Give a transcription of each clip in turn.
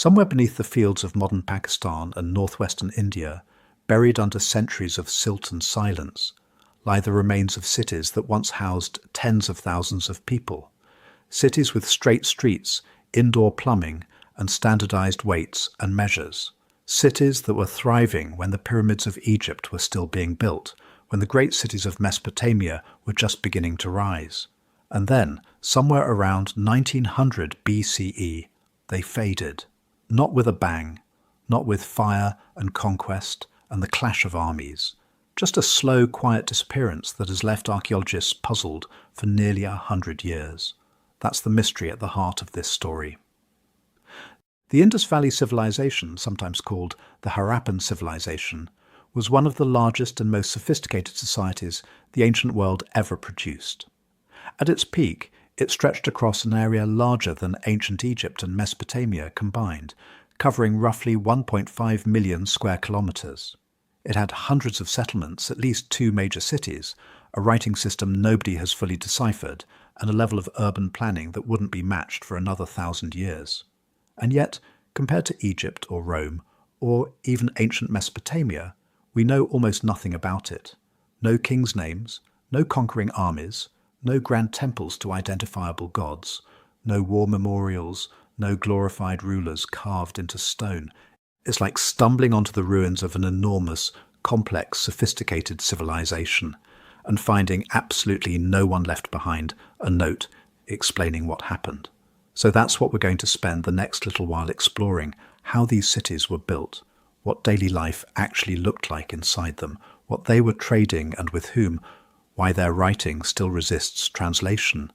Somewhere beneath the fields of modern Pakistan and northwestern India, buried under centuries of silt and silence, lie the remains of cities that once housed tens of thousands of people. Cities with straight streets, indoor plumbing, and standardized weights and measures. Cities that were thriving when the pyramids of Egypt were still being built, when the great cities of Mesopotamia were just beginning to rise. And then, somewhere around 1900 BCE, they faded. Not with a bang, not with fire and conquest and the clash of armies. Just a slow, quiet disappearance that has left archaeologists puzzled for nearly 100 years. That's the mystery at the heart of this story. The Indus Valley Civilization, sometimes called the Harappan Civilization, was one of the largest and most sophisticated societies the ancient world ever produced. At its peak, it stretched across an area larger than ancient Egypt and Mesopotamia combined, covering roughly 1.5 million square kilometers. It had hundreds of settlements, at least 2 major cities, a writing system nobody has fully deciphered, and a level of urban planning that wouldn't be matched for another 1,000 years. And yet, compared to Egypt or Rome, or even ancient Mesopotamia, we know almost nothing about it. No kings' names, no conquering armies, no grand temples to identifiable gods, no war memorials, no glorified rulers carved into stone. It's like stumbling onto the ruins of an enormous, complex, sophisticated civilization and finding absolutely no one left behind a note explaining what happened. So that's what we're going to spend the next little while exploring, how these cities were built, what daily life actually looked like inside them, what they were trading and with whom, why their writing still resists translation,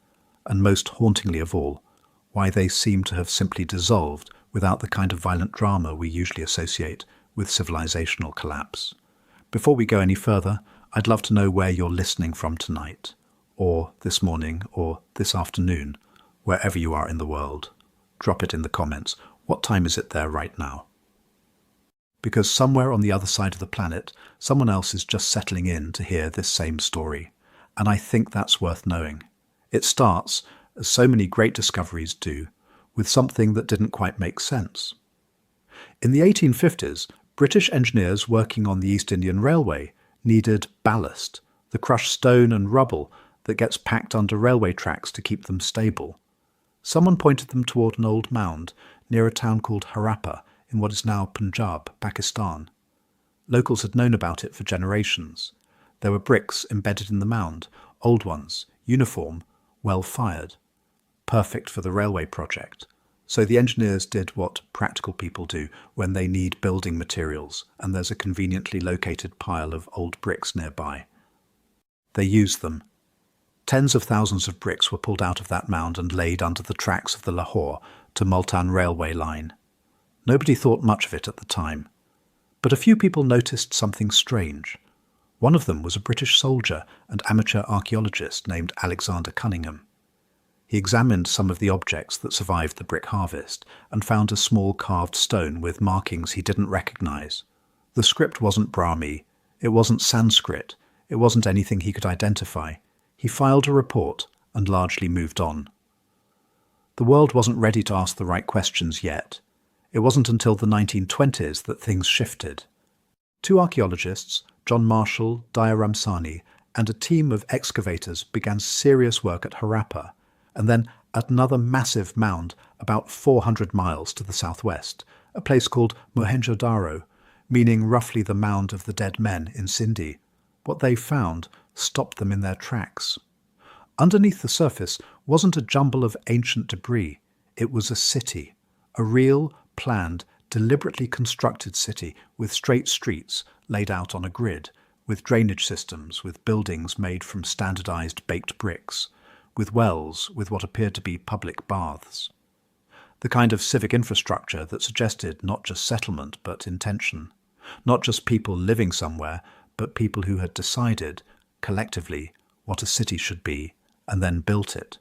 and most hauntingly of all, why they seem to have simply dissolved without the kind of violent drama we usually associate with civilizational collapse. Before we go any further, I'd love to know where you're listening from tonight, or this morning, or this afternoon, wherever you are in the world. Drop it in the comments. What time is it there right now? Because somewhere on the other side of the planet, someone else is just settling in to hear this same story. And I think that's worth knowing. It starts, as so many great discoveries do, with something that didn't quite make sense. In the 1850s, British engineers working on the East Indian Railway needed ballast, the crushed stone and rubble that gets packed under railway tracks to keep them stable. Someone pointed them toward an old mound near a town called Harappa in what is now Punjab, Pakistan. Locals had known about it for generations. There were bricks embedded in the mound, old ones, uniform, well fired. Perfect for the railway project. So the engineers did what practical people do when they need building materials and there's a conveniently located pile of old bricks nearby. They used them. Tens of thousands of bricks were pulled out of that mound and laid under the tracks of the Lahore to Multan railway line. Nobody thought much of it at the time. But a few people noticed something strange. One of them was a British soldier and amateur archaeologist named Alexander Cunningham. He examined some of the objects that survived the brick harvest and found a small carved stone with markings he didn't recognize. The script wasn't Brahmi, it wasn't Sanskrit, it wasn't anything he could identify. He filed a report and largely moved on. The world wasn't ready to ask the right questions yet. It wasn't until the 1920s that things shifted. 2 archaeologists, John Marshall, Daya Ramsani, and a team of excavators began serious work at Harappa, and then at another massive mound about 400 miles to the southwest, a place called Mohenjo-daro, meaning roughly the mound of the dead men in Sindhi. What they found stopped them in their tracks. Underneath the surface wasn't a jumble of ancient debris. It was a city, a real, planned, deliberately constructed city with straight streets laid out on a grid, with drainage systems, with buildings made from standardized baked bricks, with wells, with what appeared to be public baths. The kind of civic infrastructure that suggested not just settlement but intention, not just people living somewhere, but people who had decided, collectively, what a city should be, and then built it.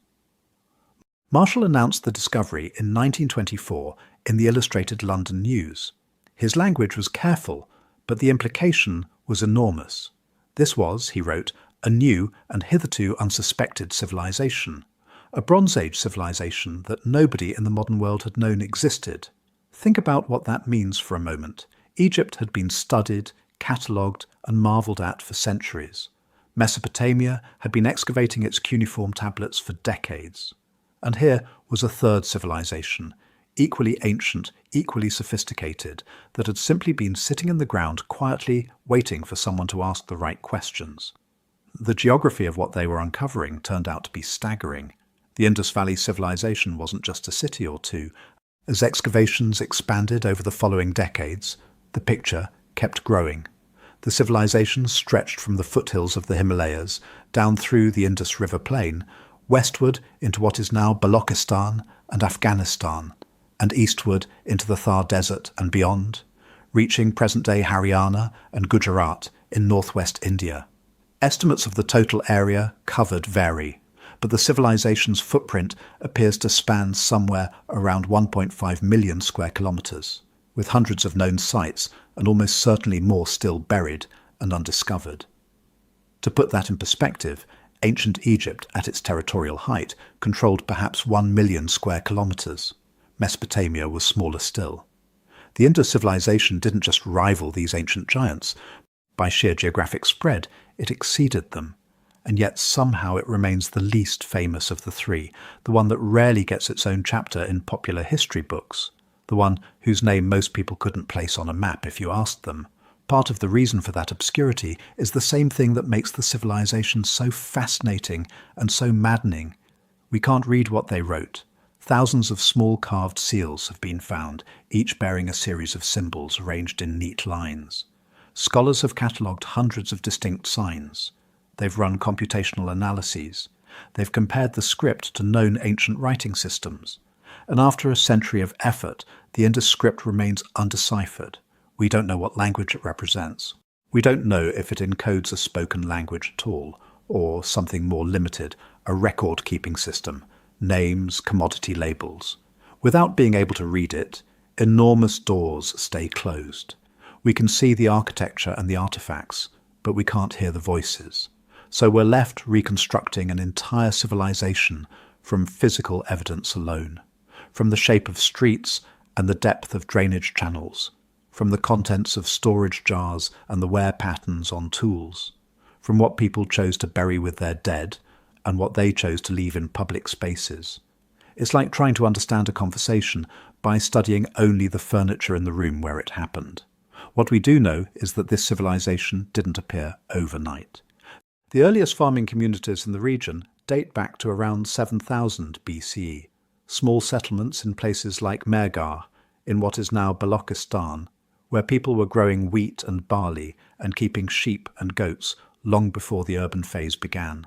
Marshall announced the discovery in 1924 in the Illustrated London News. His language was careful, but the implication was enormous. This was, he wrote, a new and hitherto unsuspected civilization, a Bronze Age civilization that nobody in the modern world had known existed. Think about what that means for a moment. Egypt had been studied, catalogued, and marvelled at for centuries. Mesopotamia had been excavating its cuneiform tablets for decades. And here was a third civilization, equally ancient, equally sophisticated, that had simply been sitting in the ground quietly waiting for someone to ask the right questions. The geography of what they were uncovering turned out to be staggering. The Indus Valley Civilization wasn't just a city or two. As excavations expanded over the following decades, the picture kept growing. The civilization stretched from the foothills of the Himalayas down through the Indus River plain, westward into what is now Balochistan and Afghanistan, and eastward into the Thar Desert and beyond, reaching present-day Haryana and Gujarat in northwest India. Estimates of the total area covered vary, but the civilization's footprint appears to span somewhere around 1.5 million square kilometers, with hundreds of known sites and almost certainly more still buried and undiscovered. To put that in perspective, ancient Egypt at its territorial height controlled perhaps 1 million square kilometers. Mesopotamia was smaller still. The Indus civilization didn't just rival these ancient giants. By sheer geographic spread, it exceeded them. And yet somehow it remains the least famous of the three, the one that rarely gets its own chapter in popular history books, the one whose name most people couldn't place on a map if you asked them. Part of the reason for that obscurity is the same thing that makes the civilization so fascinating and so maddening. We can't read what they wrote. Thousands of small carved seals have been found, each bearing a series of symbols arranged in neat lines. Scholars have catalogued hundreds of distinct signs. They've run computational analyses. They've compared the script to known ancient writing systems. And after a century of effort, the Indus script remains undeciphered. We don't know what language it represents. We don't know if it encodes a spoken language at all, or something more limited, a record-keeping system, names, commodity labels. Without being able to read it, enormous doors stay closed. We can see the architecture and the artifacts, but we can't hear the voices. So we're left reconstructing an entire civilization from physical evidence alone, from the shape of streets and the depth of drainage channels, from the contents of storage jars and the wear patterns on tools, from what people chose to bury with their dead and what they chose to leave in public spaces. It's like trying to understand a conversation by studying only the furniture in the room where it happened. What we do know is that this civilization didn't appear overnight. The earliest farming communities in the region date back to around 7000 BCE. Small settlements in places like Mehrgarh, in what is now Balochistan, where people were growing wheat and barley and keeping sheep and goats long before the urban phase began.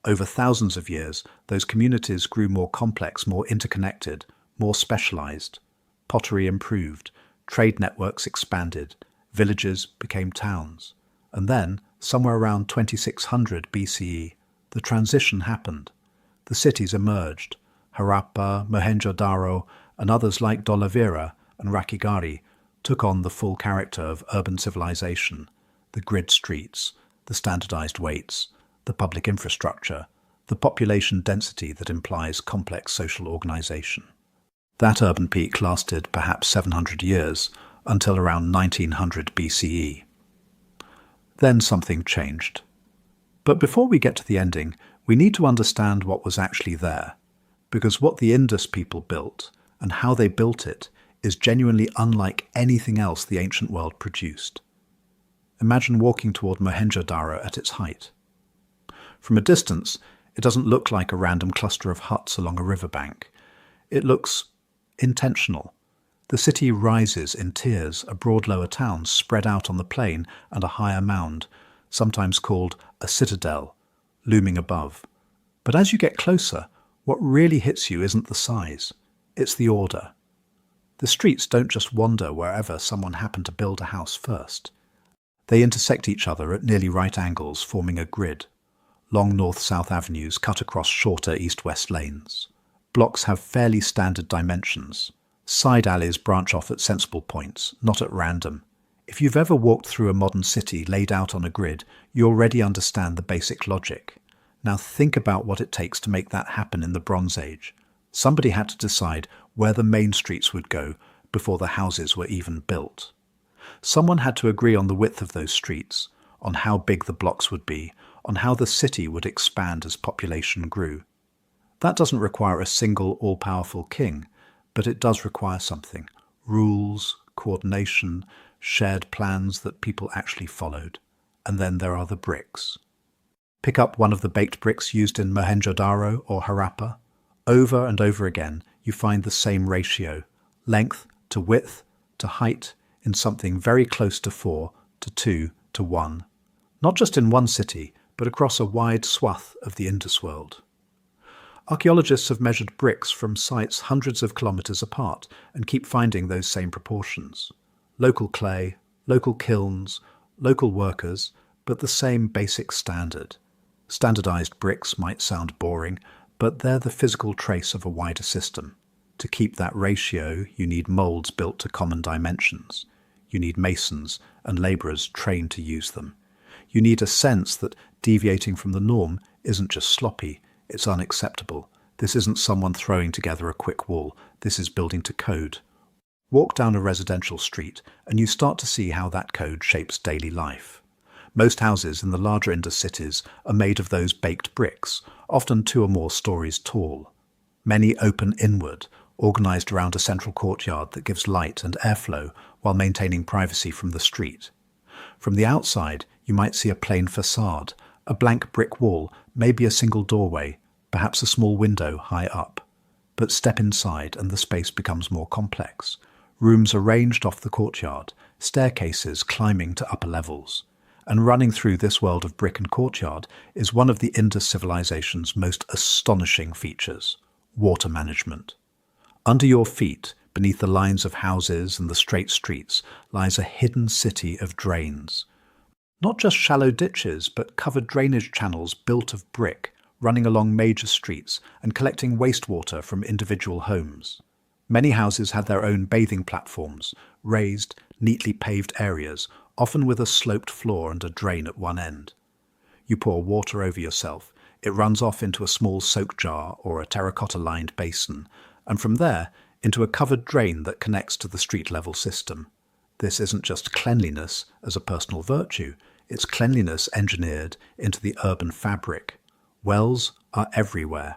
Over thousands of years, those communities grew more complex, more interconnected, more specialized. Pottery improved, trade networks expanded, villages became towns. And then, somewhere around 2600 BCE, the transition happened. The cities emerged. Harappa, Mohenjo-daro, and others like Dholavira and Rakhigarhi took on the full character of urban civilization, the grid streets, the standardized weights, the public infrastructure, the population density that implies complex social organization. That urban peak lasted perhaps 700 years, until around 1900 BCE. Then something changed. But before we get to the ending, we need to understand what was actually there, because what the Indus people built, and how they built it, is genuinely unlike anything else the ancient world produced. Imagine walking toward Mohenjo-daro at its height. From a distance, it doesn't look like a random cluster of huts along a riverbank. It looks intentional. The city rises in tiers, a broad lower town spread out on the plain and a higher mound, sometimes called a citadel, looming above. But as you get closer, what really hits you isn't the size, it's the order. The streets don't just wander wherever someone happened to build a house first. They intersect each other at nearly right angles, forming a grid. Long north-south avenues cut across shorter east-west lanes. Blocks have fairly standard dimensions. Side alleys branch off at sensible points, not at random. If you've ever walked through a modern city laid out on a grid, you already understand the basic logic. Now think about what it takes to make that happen in the Bronze Age. Somebody had to decide where the main streets would go before the houses were even built. Someone had to agree on the width of those streets, on how big the blocks would be, on how the city would expand as population grew. That doesn't require a single all-powerful king, but it does require something: rules, coordination, shared plans that people actually followed. And then there are the bricks. Pick up one of the baked bricks used in Mohenjo-daro or Harappa. Over and over again, you find the same ratio: length to width to height, in something very close to 4 to 2 to 1. Not just in one city, but across a wide swath of the Indus world. Archaeologists have measured bricks from sites hundreds of kilometers apart and keep finding those same proportions. Local clay, local kilns, local workers, but the same basic standard. Standardized bricks might sound boring, but they're the physical trace of a wider system. To keep that ratio, you need molds built to common dimensions. You need masons and laborers trained to use them. You need a sense that deviating from the norm isn't just sloppy, it's unacceptable. This isn't someone throwing together a quick wall, this is building to code. Walk down a residential street and you start to see how that code shapes daily life. Most houses in the larger Indus cities are made of those baked bricks, often 2 or more stories tall. Many open inward, organised around a central courtyard that gives light and airflow while maintaining privacy from the street. From the outside, you might see a plain facade, a blank brick wall, maybe a single doorway, perhaps a small window high up. But step inside and the space becomes more complex. Rooms arranged off the courtyard, staircases climbing to upper levels. And running through this world of brick and courtyard is one of the Indus civilization's most astonishing features: water management. Under your feet, beneath the lines of houses and the straight streets, lies a hidden city of drains. Not just shallow ditches, but covered drainage channels built of brick, running along major streets and collecting wastewater from individual homes. Many houses had their own bathing platforms, raised, neatly paved areas, often with a sloped floor and a drain at one end. You pour water over yourself, it runs off into a small soak jar or a terracotta-lined basin, and from there into a covered drain that connects to the street-level system. This isn't just cleanliness as a personal virtue, it's cleanliness engineered into the urban fabric. Wells are everywhere.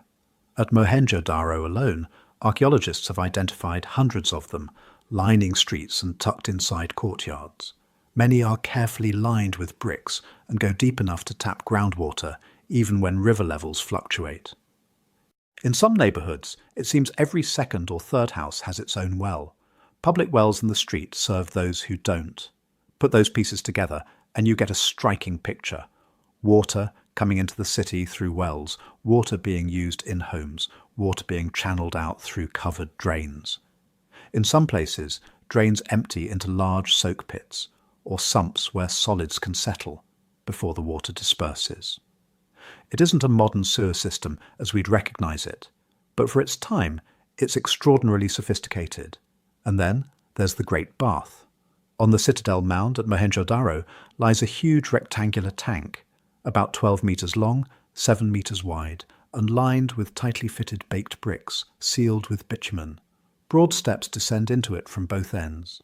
At Mohenjo-daro alone, archaeologists have identified hundreds of them, lining streets and tucked inside courtyards. Many are carefully lined with bricks and go deep enough to tap groundwater, even when river levels fluctuate. In some neighbourhoods, it seems every second or third house has its own well. Public wells in the street serve those who don't. Put those pieces together and you get a striking picture. Water coming into the city through wells, water being used in homes, water being channeled out through covered drains. In some places, drains empty into large soak pits, or sumps where solids can settle before the water disperses. It isn't a modern sewer system as we'd recognise it, but for its time, it's extraordinarily sophisticated. And then there's the Great Bath. On the Citadel Mound at Mohenjo-daro lies a huge rectangular tank, about 12 metres long, 7 metres wide, and lined with tightly fitted baked bricks, sealed with bitumen. Broad steps descend into it from both ends.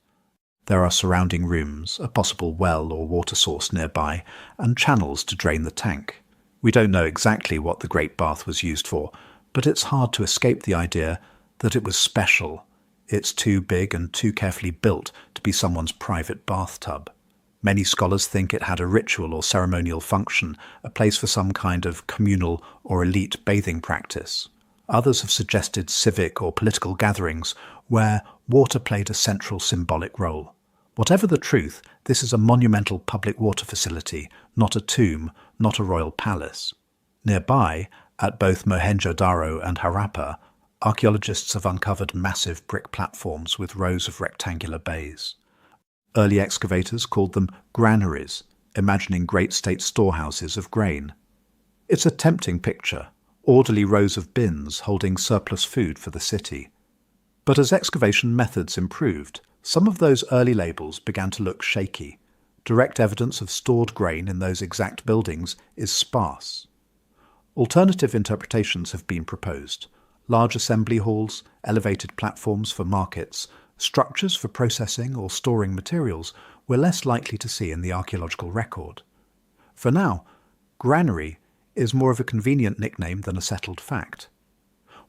There are surrounding rooms, a possible well or water source nearby, and channels to drain the tank. We don't know exactly what the Great Bath was used for, but it's hard to escape the idea that it was special. It's too big and too carefully built to be someone's private bathtub. Many scholars think it had a ritual or ceremonial function, a place for some kind of communal or elite bathing practice. Others have suggested civic or political gatherings where water played a central symbolic role. Whatever the truth, this is a monumental public water facility, not a tomb, not a royal palace. Nearby, at both Mohenjo-daro and Harappa, archaeologists have uncovered massive brick platforms with rows of rectangular bays. Early excavators called them granaries, imagining great state storehouses of grain. It's a tempting picture, orderly rows of bins holding surplus food for the city. But as excavation methods improved, some of those early labels began to look shaky. Direct evidence of stored grain in those exact buildings is sparse. Alternative interpretations have been proposed. Large assembly halls, elevated platforms for markets, Structures for processing or storing materials we're less likely to see in the archaeological record. For now, granary is more of a convenient nickname than a settled fact.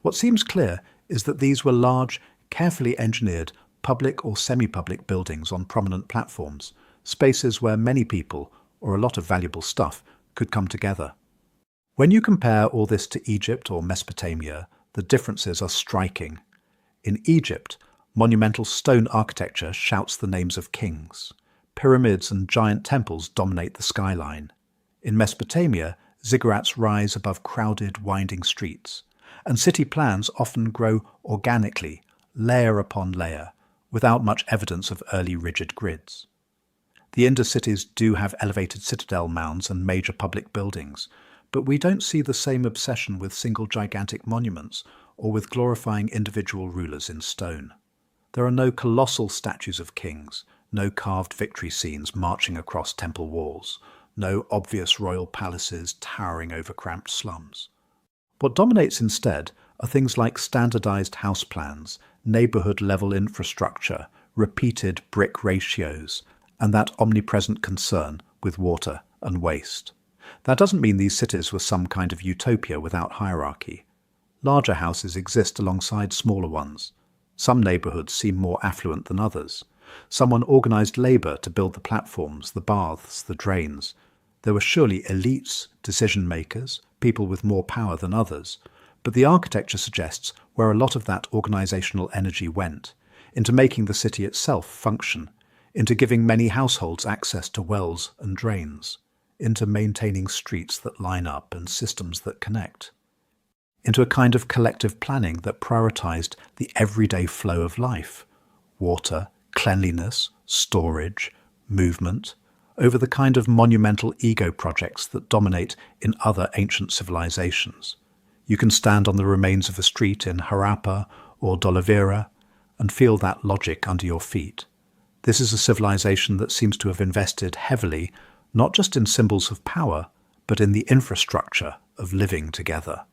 What seems clear is that these were large, carefully engineered public or semi-public buildings on prominent platforms, spaces where many people, or a lot of valuable stuff, could come together. When you compare all this to Egypt or Mesopotamia, the differences are striking. In Egypt, monumental stone architecture shouts the names of kings. Pyramids and giant temples dominate the skyline. In Mesopotamia, ziggurats rise above crowded, winding streets, and city plans often grow organically, layer upon layer, without much evidence of early rigid grids. The Indus cities do have elevated citadel mounds and major public buildings, but we don't see the same obsession with single gigantic monuments or with glorifying individual rulers in stone. There are no colossal statues of kings, no carved victory scenes marching across temple walls, no obvious royal palaces towering over cramped slums. What dominates instead are things like standardized house plans, neighborhood-level infrastructure, repeated brick ratios, and that omnipresent concern with water and waste. That doesn't mean these cities were some kind of utopia without hierarchy. Larger houses exist alongside smaller ones. Some neighborhoods seem more affluent than others. Someone organized labor to build the platforms, the baths, the drains. There were surely elites, decision-makers, people with more power than others, but the architecture suggests where a lot of that organizational energy went, into making the city itself function, into giving many households access to wells and drains, into maintaining streets that line up and systems that connect, into a kind of collective planning that prioritized the everyday flow of life, water, cleanliness, storage, movement, over the kind of monumental ego projects that dominate in other ancient civilizations. You can stand on the remains of a street in Harappa or D'Oliveira and feel that logic under your feet. This is a civilization that seems to have invested heavily, not just in symbols of power, but in the infrastructure of living together.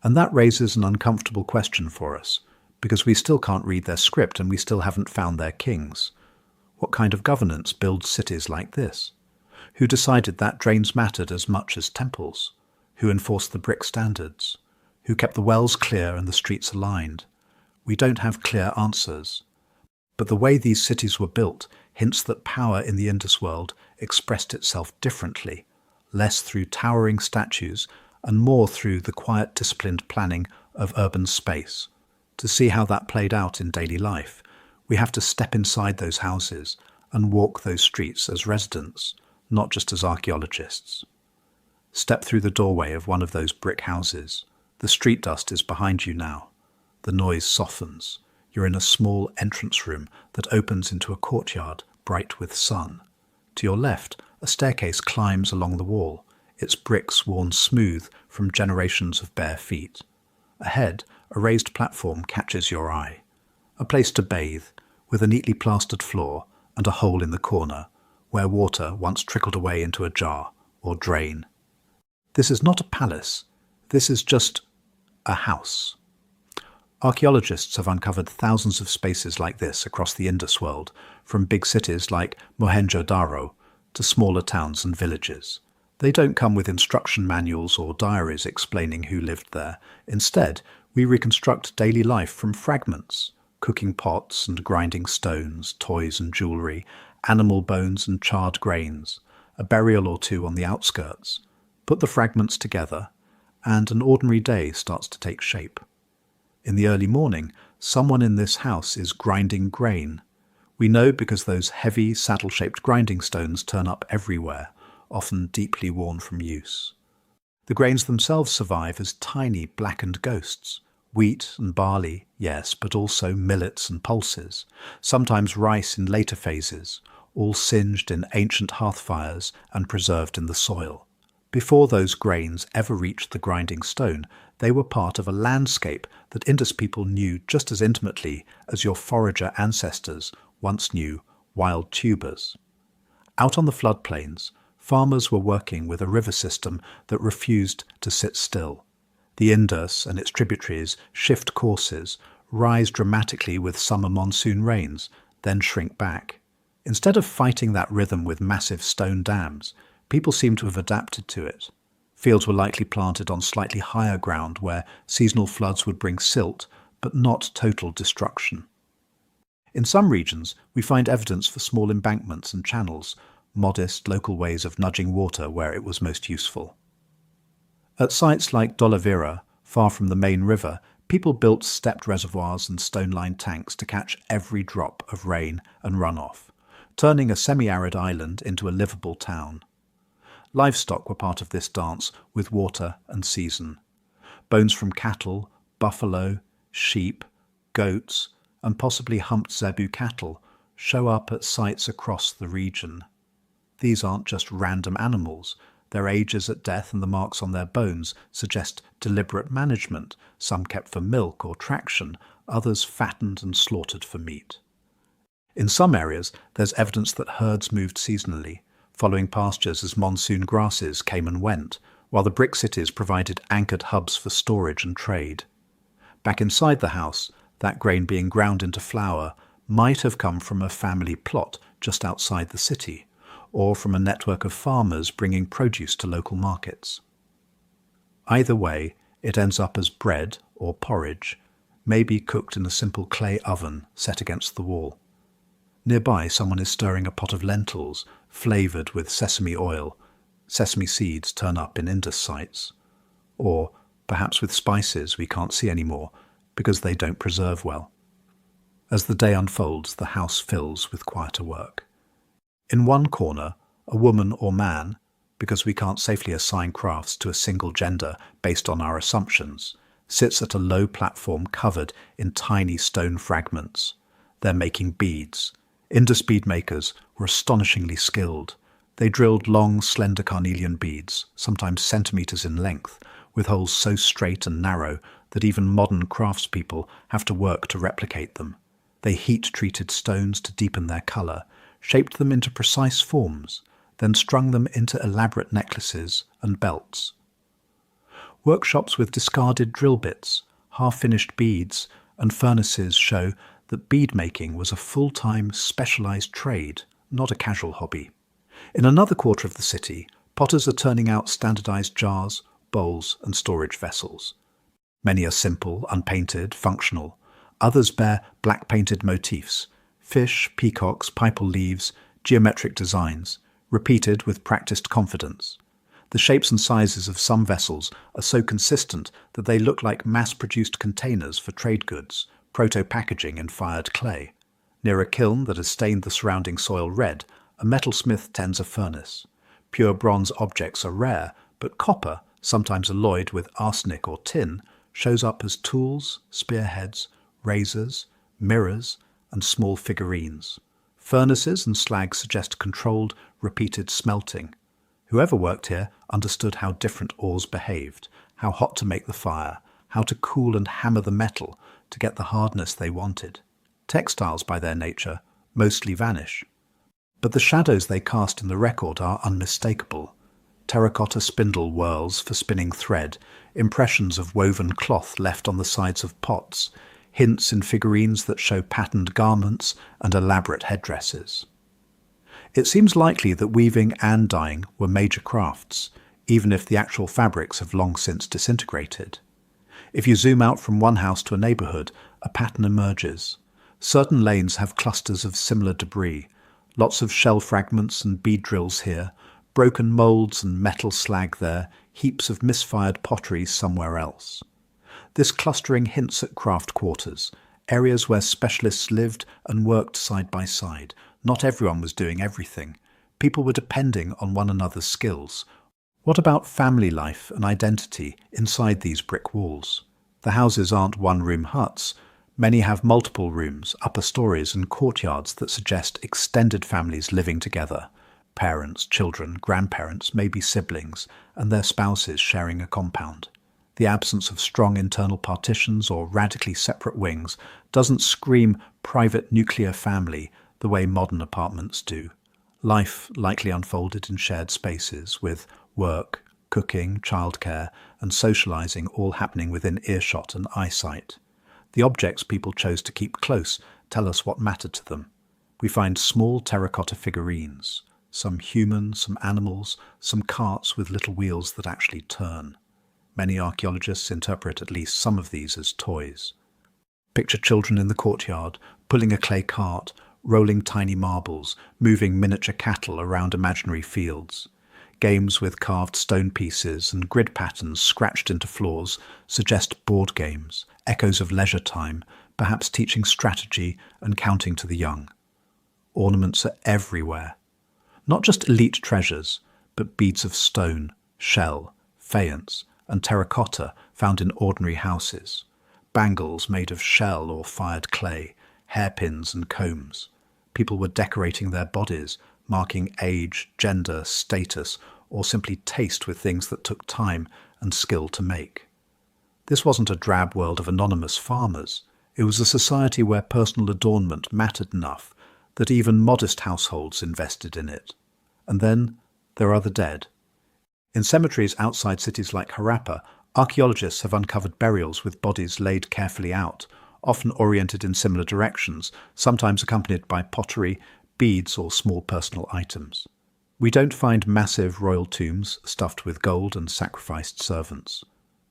And that raises an uncomfortable question for us, because we still can't read their script and we still haven't found their kings. What kind of governance builds cities like this? Who decided that drains mattered as much as temples? Who enforced the brick standards? Who kept the wells clear and the streets aligned? We don't have clear answers. But the way these cities were built hints that power in the Indus world expressed itself differently, less through towering statues and more through the quiet, disciplined planning of urban space. To see how that played out in daily life, we have to step inside those houses and walk those streets as residents, not just as archaeologists. Step through the doorway of one of those brick houses. The street dust is behind you now. The noise softens. You're in a small entrance room that opens into a courtyard bright with sun. To your left, a staircase climbs along the wall, its bricks worn smooth from generations of bare feet. Ahead, a raised platform catches your eye. A place to bathe, with a neatly plastered floor and a hole in the corner, where water once trickled away into a jar or drain. This is not a palace. This is just a house. Archaeologists have uncovered thousands of spaces like this across the Indus world, from big cities like Mohenjo-daro to smaller towns and villages. They don't come with instruction manuals or diaries explaining who lived there. Instead, we reconstruct daily life from fragments: cooking pots and grinding stones, toys and jewellery, animal bones and charred grains, a burial or two on the outskirts. Put the fragments together, and an ordinary day starts to take shape. In the early morning, someone in this house is grinding grain. We know because those heavy, saddle-shaped grinding stones turn up everywhere, often deeply worn from use. The grains themselves survive as tiny, blackened ghosts. Wheat and barley, yes, but also millets and pulses, sometimes rice in later phases, all singed in ancient hearth fires and preserved in the soil. Before those grains ever reached the grinding stone, they were part of a landscape that Indus people knew just as intimately as your forager ancestors once knew wild tubers. Out on the floodplains, farmers were working with a river system that refused to sit still. The Indus and its tributaries shift courses, rise dramatically with summer monsoon rains, then shrink back. Instead of fighting that rhythm with massive stone dams, people seem to have adapted to it. Fields were likely planted on slightly higher ground where seasonal floods would bring silt, but not total destruction. In some regions, we find evidence for small embankments and channels, modest local ways of nudging water where it was most useful. At sites like Dolavira, far from the main river, people built stepped reservoirs and stone-lined tanks to catch every drop of rain and runoff, turning a semi-arid island into a livable town. Livestock were part of this dance with water and season. Bones from cattle, buffalo, sheep, goats, and possibly humped zebu cattle show up at sites across the region. These aren't just random animals. Their ages at death and the marks on their bones suggest deliberate management, some kept for milk or traction, others fattened and slaughtered for meat. In some areas, there's evidence that herds moved seasonally, following pastures as monsoon grasses came and went, while the brick cities provided anchored hubs for storage and trade. Back inside the house, that grain being ground into flour might have come from a family plot just outside the city, or from a network of farmers bringing produce to local markets. Either way, it ends up as bread or porridge, maybe cooked in a simple clay oven set against the wall. Nearby, someone is stirring a pot of lentils, flavoured with sesame oil. Sesame seeds turn up in Indus sites. Or, perhaps with spices we can't see anymore, because they don't preserve well. As the day unfolds, the house fills with quieter work. In one corner, a woman or man, because we can't safely assign crafts to a single gender based on our assumptions, sits at a low platform covered in tiny stone fragments. They're making beads. Indus bead makers were astonishingly skilled. They drilled long, slender carnelian beads, sometimes centimetres in length, with holes so straight and narrow that even modern craftspeople have to work to replicate them. They heat-treated stones to deepen their colour, shaped them into precise forms, then strung them into elaborate necklaces and belts. Workshops with discarded drill bits, half-finished beads, and furnaces show that bead-making was a full-time, specialised trade, not a casual hobby. In another quarter of the city, potters are turning out standardised jars, bowls, and storage vessels. Many are simple, unpainted, functional. Others bear black-painted motifs, fish, peacocks, pipal leaves, geometric designs, repeated with practised confidence. The shapes and sizes of some vessels are so consistent that they look like mass-produced containers for trade goods, proto-packaging in fired clay. Near a kiln that has stained the surrounding soil red, a metalsmith tends a furnace. Pure bronze objects are rare, but copper, sometimes alloyed with arsenic or tin, shows up as tools, spearheads, razors, mirrors, and small figurines. Furnaces and slag suggest controlled, repeated smelting. Whoever worked here understood how different ores behaved, how hot to make the fire, how to cool and hammer the metal to get the hardness they wanted. Textiles, by their nature, mostly vanish. But the shadows they cast in the record are unmistakable. Terracotta spindle whirls for spinning thread, impressions of woven cloth left on the sides of pots, hints in figurines that show patterned garments and elaborate headdresses. It seems likely that weaving and dyeing were major crafts, even if the actual fabrics have long since disintegrated. If you zoom out from one house to a neighbourhood, a pattern emerges. Certain lanes have clusters of similar debris, lots of shell fragments and bead drills here, broken moulds and metal slag there, heaps of misfired pottery somewhere else. This clustering hints at craft quarters, areas where specialists lived and worked side by side. Not everyone was doing everything. People were depending on one another's skills. What about family life and identity inside these brick walls? The houses aren't one-room huts. Many have multiple rooms, upper stories, and courtyards that suggest extended families living together. Parents, children, grandparents, maybe siblings, and their spouses sharing a compound. The absence of strong internal partitions or radically separate wings doesn't scream private nuclear family the way modern apartments do. Life likely unfolded in shared spaces, with work, cooking, childcare, and socialising all happening within earshot and eyesight. The objects people chose to keep close tell us what mattered to them. We find small terracotta figurines, some human, some animals, some carts with little wheels that actually turn. Many archaeologists interpret at least some of these as toys. Picture children in the courtyard, pulling a clay cart, rolling tiny marbles, moving miniature cattle around imaginary fields. Games with carved stone pieces and grid patterns scratched into floors suggest board games, echoes of leisure time, perhaps teaching strategy and counting to the young. Ornaments are everywhere. Not just elite treasures, but beads of stone, shell, faience, and terracotta found in ordinary houses. Bangles made of shell or fired clay, hairpins and combs. People were decorating their bodies, marking age, gender, status, or simply taste with things that took time and skill to make. This wasn't a drab world of anonymous farmers. It was a society where personal adornment mattered enough that even modest households invested in it. And then there are the dead. In cemeteries outside cities like Harappa, archaeologists have uncovered burials with bodies laid carefully out, often oriented in similar directions, sometimes accompanied by pottery, beads, or small personal items. We don't find massive royal tombs stuffed with gold and sacrificed servants.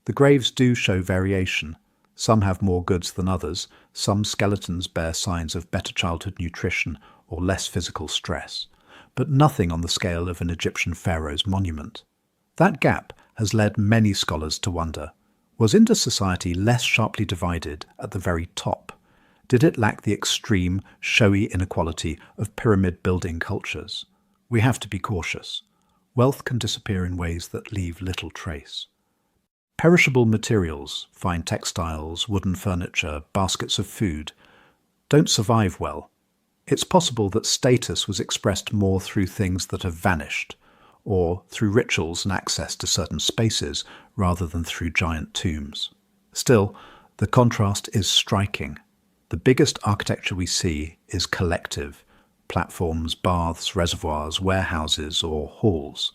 The graves do show variation. Some have more goods than others, some skeletons bear signs of better childhood nutrition or less physical stress, but nothing on the scale of an Egyptian pharaoh's monument. That gap has led many scholars to wonder, was Indus society less sharply divided at the very top? Did it lack the extreme, showy inequality of pyramid-building cultures? We have to be cautious. Wealth can disappear in ways that leave little trace. Perishable materials, fine textiles, wooden furniture, baskets of food, don't survive well. It's possible that status was expressed more through things that have vanished, or through rituals and access to certain spaces rather than through giant tombs. Still, the contrast is striking. The biggest architecture we see is collective: platforms, baths, reservoirs, warehouses, or halls.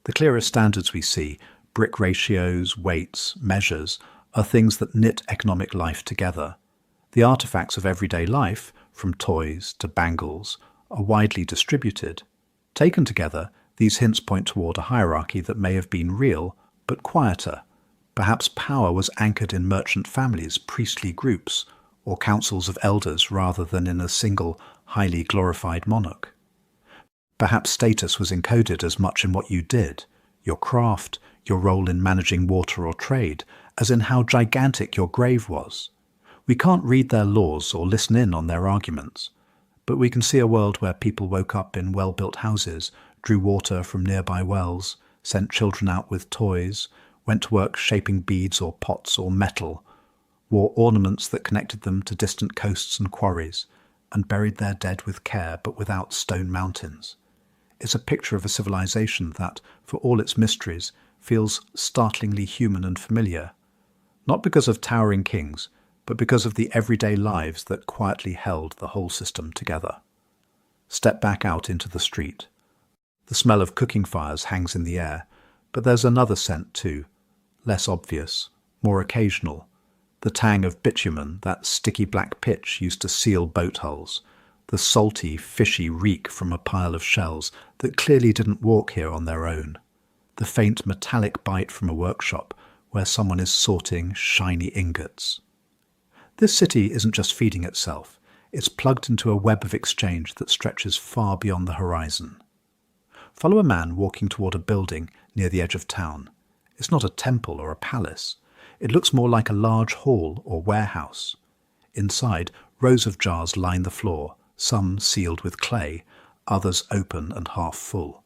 The clearest standards we see, brick ratios, weights, measures, are things that knit economic life together. The artifacts of everyday life, from toys to bangles, are widely distributed. Taken together, these hints point toward a hierarchy that may have been real, but quieter. Perhaps power was anchored in merchant families, priestly groups, or councils of elders rather than in a single, highly glorified monarch. Perhaps status was encoded as much in what you did, your craft, your role in managing water or trade, as in how gigantic your grave was. We can't read their laws or listen in on their arguments, but we can see a world where people woke up in well-built houses, drew water from nearby wells, sent children out with toys, went to work shaping beads or pots or metal, wore ornaments that connected them to distant coasts and quarries, and buried their dead with care but without stone mountains. It's a picture of a civilization that, for all its mysteries, feels startlingly human and familiar, not because of towering kings, but because of the everyday lives that quietly held the whole system together. Step back out into the street. The smell of cooking fires hangs in the air, but there's another scent too, less obvious, more occasional. The tang of bitumen, that sticky black pitch used to seal boat hulls, the salty, fishy reek from a pile of shells that clearly didn't walk here on their own, the faint metallic bite from a workshop where someone is sorting shiny ingots. This city isn't just feeding itself, it's plugged into a web of exchange that stretches far beyond the horizon. Follow a man walking toward a building near the edge of town. It's not a temple or a palace. It looks more like a large hall or warehouse. Inside, rows of jars line the floor, some sealed with clay, others open and half full.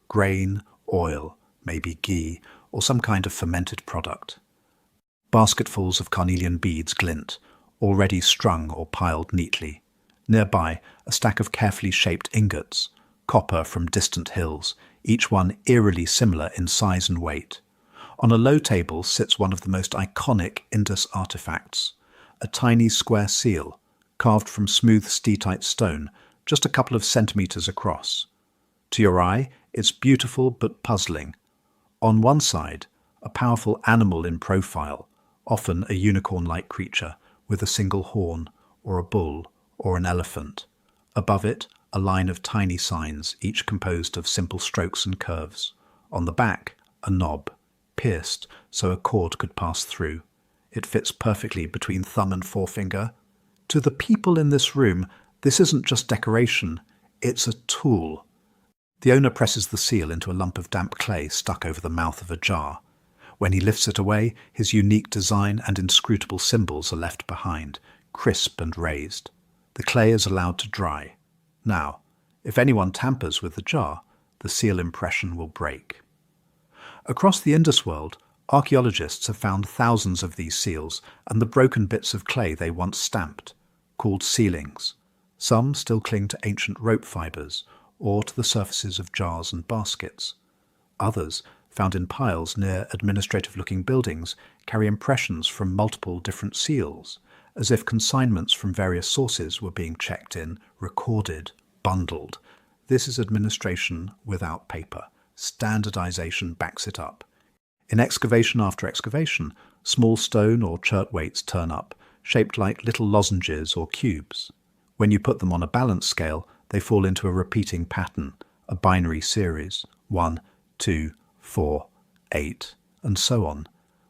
Grain, oil, maybe ghee, or some kind of fermented product. Basketfuls of carnelian beads glint, already strung or piled neatly. Nearby, a stack of carefully shaped ingots, copper from distant hills, each one eerily similar in size and weight. On a low table sits one of the most iconic Indus artifacts, a tiny square seal, carved from smooth steatite stone, just a couple of centimetres across. To your eye, it's beautiful but puzzling. On one side, a powerful animal in profile, often a unicorn-like creature, with a single horn, or a bull, or an elephant. Above it, a line of tiny signs, each composed of simple strokes and curves. On the back, a knob, pierced so a cord could pass through. It fits perfectly between thumb and forefinger. To the people in this room, this isn't just decoration, it's a tool. The owner presses the seal into a lump of damp clay stuck over the mouth of a jar. When he lifts it away, his unique design and inscrutable symbols are left behind, crisp and raised. The clay is allowed to dry. Now, if anyone tampers with the jar, the seal impression will break. Across the Indus world, archaeologists have found thousands of these seals and the broken bits of clay they once stamped, called sealings. Some still cling to ancient rope fibres or to the surfaces of jars and baskets. Others, found in piles near administrative-looking buildings, carry impressions from multiple different seals, as if consignments from various sources were being checked in, recorded, bundled. This is administration without paper. Standardization backs it up. In excavation after excavation, small stone or chert weights turn up, shaped like little lozenges or cubes. When you put them on a balance scale, they fall into a repeating pattern, a binary series, 1, 2, 4, 8, and so on,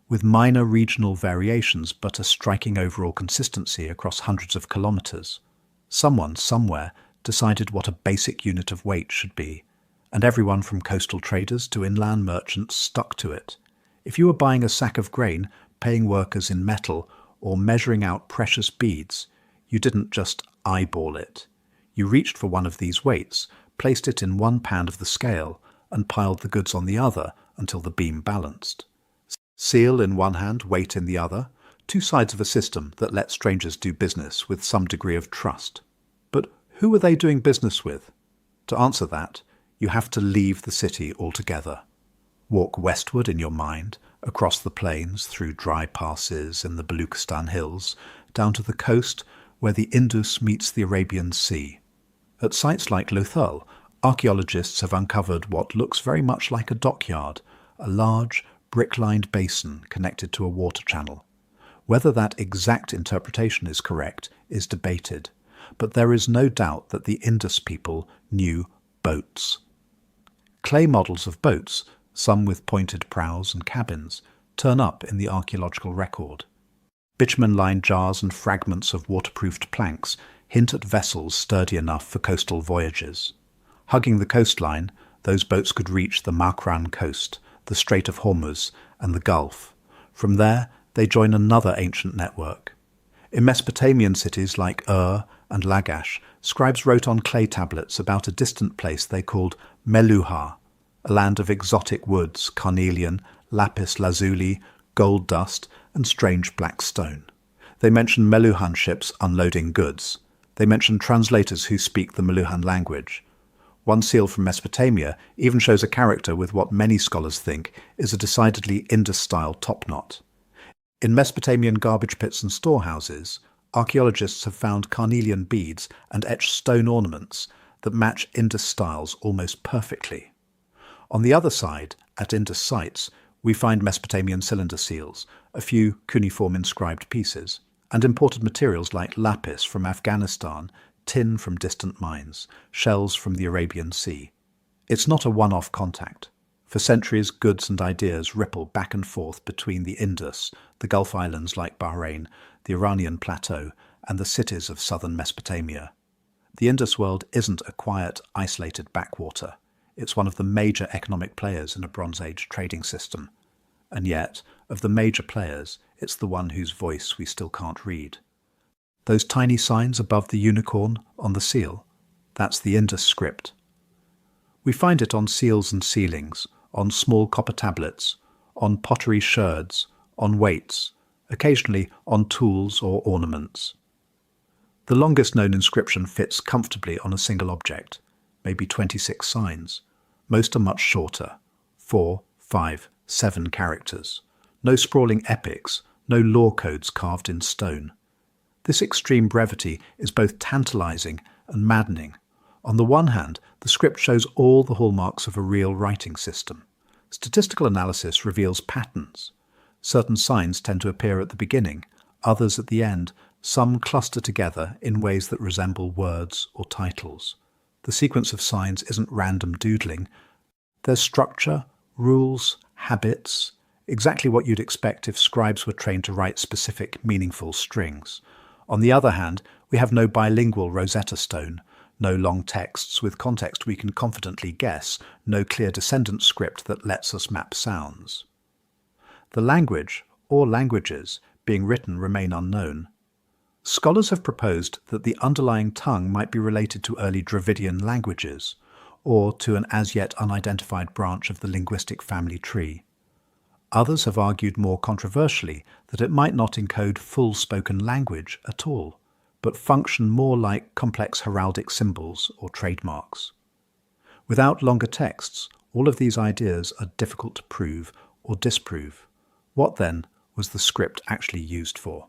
with minor regional variations but a striking overall consistency across hundreds of kilometers. Someone, somewhere, decided what a basic unit of weight should be, and everyone from coastal traders to inland merchants stuck to it. If you were buying a sack of grain, paying workers in metal, or measuring out precious beads, you didn't just eyeball it. You reached for one of these weights, placed it in one pan of the scale, and piled the goods on the other until the beam balanced. Seal in one hand, weight in the other, two sides of a system that let strangers do business with some degree of trust. But who were they doing business with? To answer that, you have to leave the city altogether. Walk westward in your mind, across the plains, through dry passes in the Baluchistan hills, down to the coast where the Indus meets the Arabian Sea. At sites like Lothal, archaeologists have uncovered what looks very much like a dockyard, a large, brick-lined basin connected to a water channel. Whether that exact interpretation is correct is debated, but there is no doubt that the Indus people knew boats. Clay models of boats, some with pointed prows and cabins, turn up in the archaeological record. Bitumen-lined jars and fragments of waterproofed planks hint at vessels sturdy enough for coastal voyages. Hugging the coastline, those boats could reach the Makran coast, the Strait of Hormuz, and the Gulf. From there, they join another ancient network. In Mesopotamian cities like Ur and Lagash, scribes wrote on clay tablets about a distant place they called Meluha, a land of exotic woods, carnelian, lapis lazuli, gold dust, and strange black stone. They mention Meluhan ships unloading goods. They mention translators who speak the Meluhan language. One seal from Mesopotamia even shows a character with what many scholars think is a decidedly Indus-style topknot. In Mesopotamian garbage pits and storehouses, archaeologists have found carnelian beads and etched stone ornaments that match Indus styles almost perfectly. On the other side, at Indus sites, we find Mesopotamian cylinder seals, a few cuneiform inscribed pieces, and imported materials like lapis from Afghanistan, tin from distant mines, shells from the Arabian Sea. It's not a one-off contact. For centuries, goods and ideas ripple back and forth between the Indus, the Gulf islands like Bahrain, the Iranian plateau, and the cities of southern Mesopotamia. The Indus world isn't a quiet, isolated backwater. It's one of the major economic players in a Bronze Age trading system. And yet, of the major players, it's the one whose voice we still can't read. Those tiny signs above the unicorn on the seal, that's the Indus script. We find it on seals and sealings, on small copper tablets, on pottery sherds, on weights, occasionally on tools or ornaments. The longest known inscription fits comfortably on a single object, maybe 26 signs. Most are much shorter, 4, 5, 7 characters. No sprawling epics, no law codes carved in stone. This extreme brevity is both tantalizing and maddening. On the one hand, the script shows all the hallmarks of a real writing system. Statistical analysis reveals patterns. Certain signs tend to appear at the beginning, others at the end, some cluster together in ways that resemble words or titles. The sequence of signs isn't random doodling. There's structure, rules, habits, exactly what you'd expect if scribes were trained to write specific, meaningful strings. On the other hand, we have no bilingual Rosetta Stone, no long texts with context we can confidently guess, no clear descendant script that lets us map sounds. The language, or languages, being written remain unknown. Scholars have proposed that the underlying tongue might be related to early Dravidian languages, or to an as yet unidentified branch of the linguistic family tree. Others have argued more controversially that it might not encode full spoken language at all, but function more like complex heraldic symbols or trademarks. Without longer texts, all of these ideas are difficult to prove or disprove. What then was the script actually used for?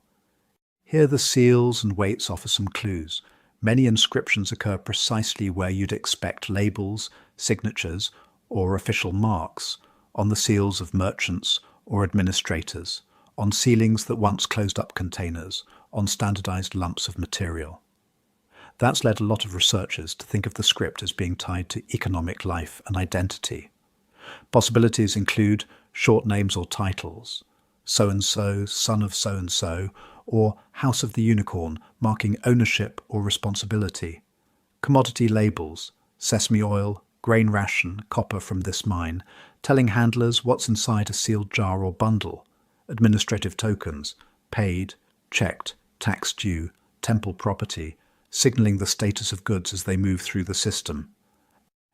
Here the seals and weights offer some clues. Many inscriptions occur precisely where you'd expect labels, signatures, or official marks, on the seals of merchants or administrators, on sealings that once closed up containers, on standardized lumps of material. That's led a lot of researchers to think of the script as being tied to economic life and identity. Possibilities include short names or titles, so-and-so, son of so-and-so, or House of the Unicorn, marking ownership or responsibility. Commodity labels, sesame oil, grain ration, copper from this mine, telling handlers what's inside a sealed jar or bundle. Administrative tokens, paid, checked, tax due, temple property, signaling the status of goods as they move through the system.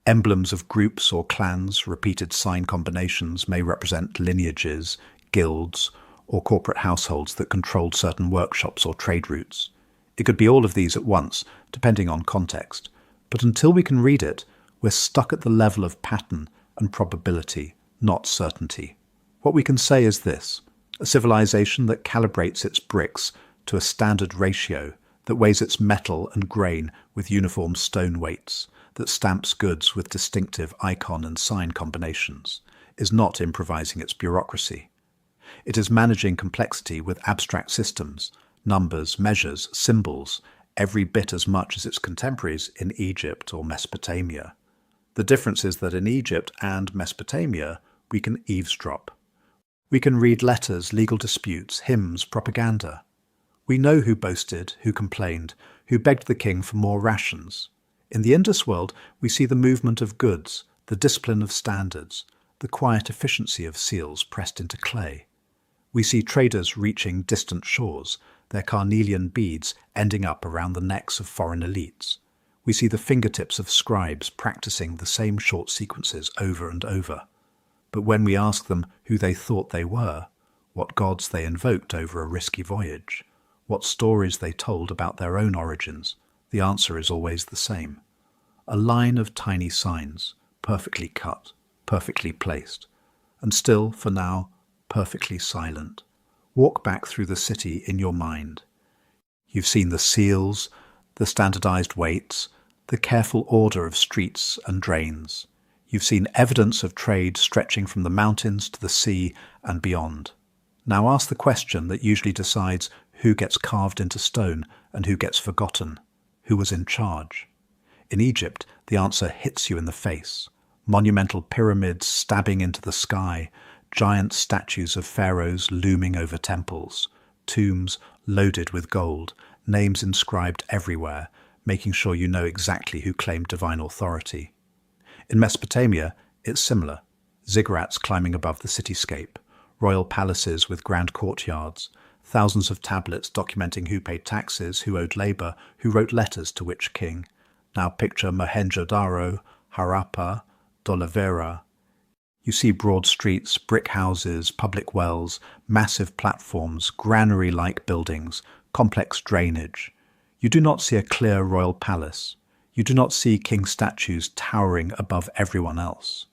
Emblems of groups or clans, repeated sign combinations may represent lineages, guilds, or corporate households that controlled certain workshops or trade routes. It could be all of these at once, depending on context. But until we can read it, we're stuck at the level of pattern and probability, not certainty. What we can say is this: a civilization that calibrates its bricks to a standard ratio, that weighs its metal and grain with uniform stone weights, that stamps goods with distinctive icon and sign combinations, is not improvising its bureaucracy. It is managing complexity with abstract systems, numbers, measures, symbols, every bit as much as its contemporaries in Egypt or Mesopotamia. The difference is that in Egypt and Mesopotamia, we can eavesdrop. We can read letters, legal disputes, hymns, propaganda. We know who boasted, who complained, who begged the king for more rations. In the Indus world, we see the movement of goods, the discipline of standards, the quiet efficiency of seals pressed into clay. We see traders reaching distant shores, their carnelian beads ending up around the necks of foreign elites. We see the fingertips of scribes practicing the same short sequences over and over. But when we ask them who they thought they were, what gods they invoked over a risky voyage, what stories they told about their own origins, the answer is always the same. A line of tiny signs, perfectly cut, perfectly placed, and still, for now, perfectly silent. Walk back through the city in your mind. You've seen the seals, the standardized weights, the careful order of streets and drains. You've seen evidence of trade stretching from the mountains to the sea and beyond. Now ask the question that usually decides who gets carved into stone and who gets forgotten. Who was in charge? In Egypt, the answer hits you in the face. Monumental pyramids stabbing into the sky, giant statues of pharaohs looming over temples, tombs loaded with gold, names inscribed everywhere, making sure you know exactly who claimed divine authority. In Mesopotamia, it's similar. Ziggurats climbing above the cityscape, royal palaces with grand courtyards, thousands of tablets documenting who paid taxes, who owed labor, who wrote letters to which king. Now picture Mohenjo-daro, Harappa, Dolavera. You see broad streets, brick houses, public wells, massive platforms, granary-like buildings, complex drainage. You do not see a clear royal palace. You do not see king statues towering above everyone else.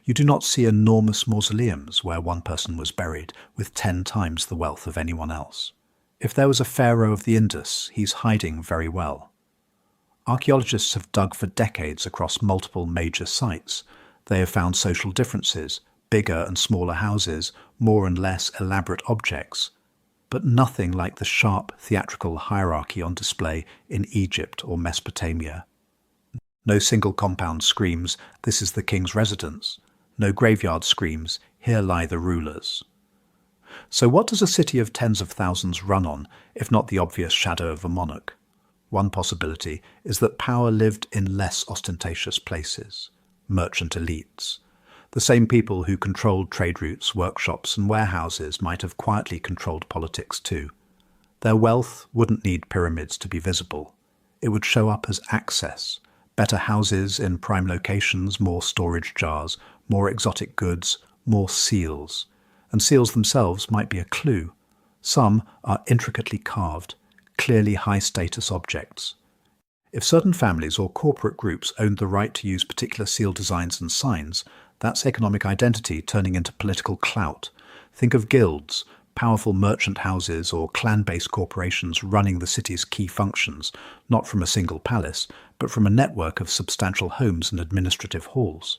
You do not see enormous mausoleums where one person was buried with 10 times the wealth of anyone else. If there was a pharaoh of the Indus, he's hiding very well. Archaeologists have dug for decades across multiple major sites. They have found social differences, bigger and smaller houses, more and less elaborate objects. but nothing like the sharp theatrical hierarchy on display in Egypt or Mesopotamia. No single compound screams, "This is the king's residence." No graveyard screams, "Here lie the rulers." So what does a city of tens of thousands run on, if not the obvious shadow of a monarch? One possibility is that power lived in less ostentatious places, merchant elites. The same people who controlled trade routes, workshops, and warehouses might have quietly controlled politics too. Their wealth wouldn't need pyramids to be visible. It would show up as access, better houses in prime locations, more storage jars, more exotic goods, more seals. And seals themselves might be a clue. Some are intricately carved, clearly high-status objects. If certain families or corporate groups owned the right to use particular seal designs and signs, that's economic identity turning into political clout. Think of guilds, powerful merchant houses or clan-based corporations running the city's key functions, not from a single palace, but from a network of substantial homes and administrative halls.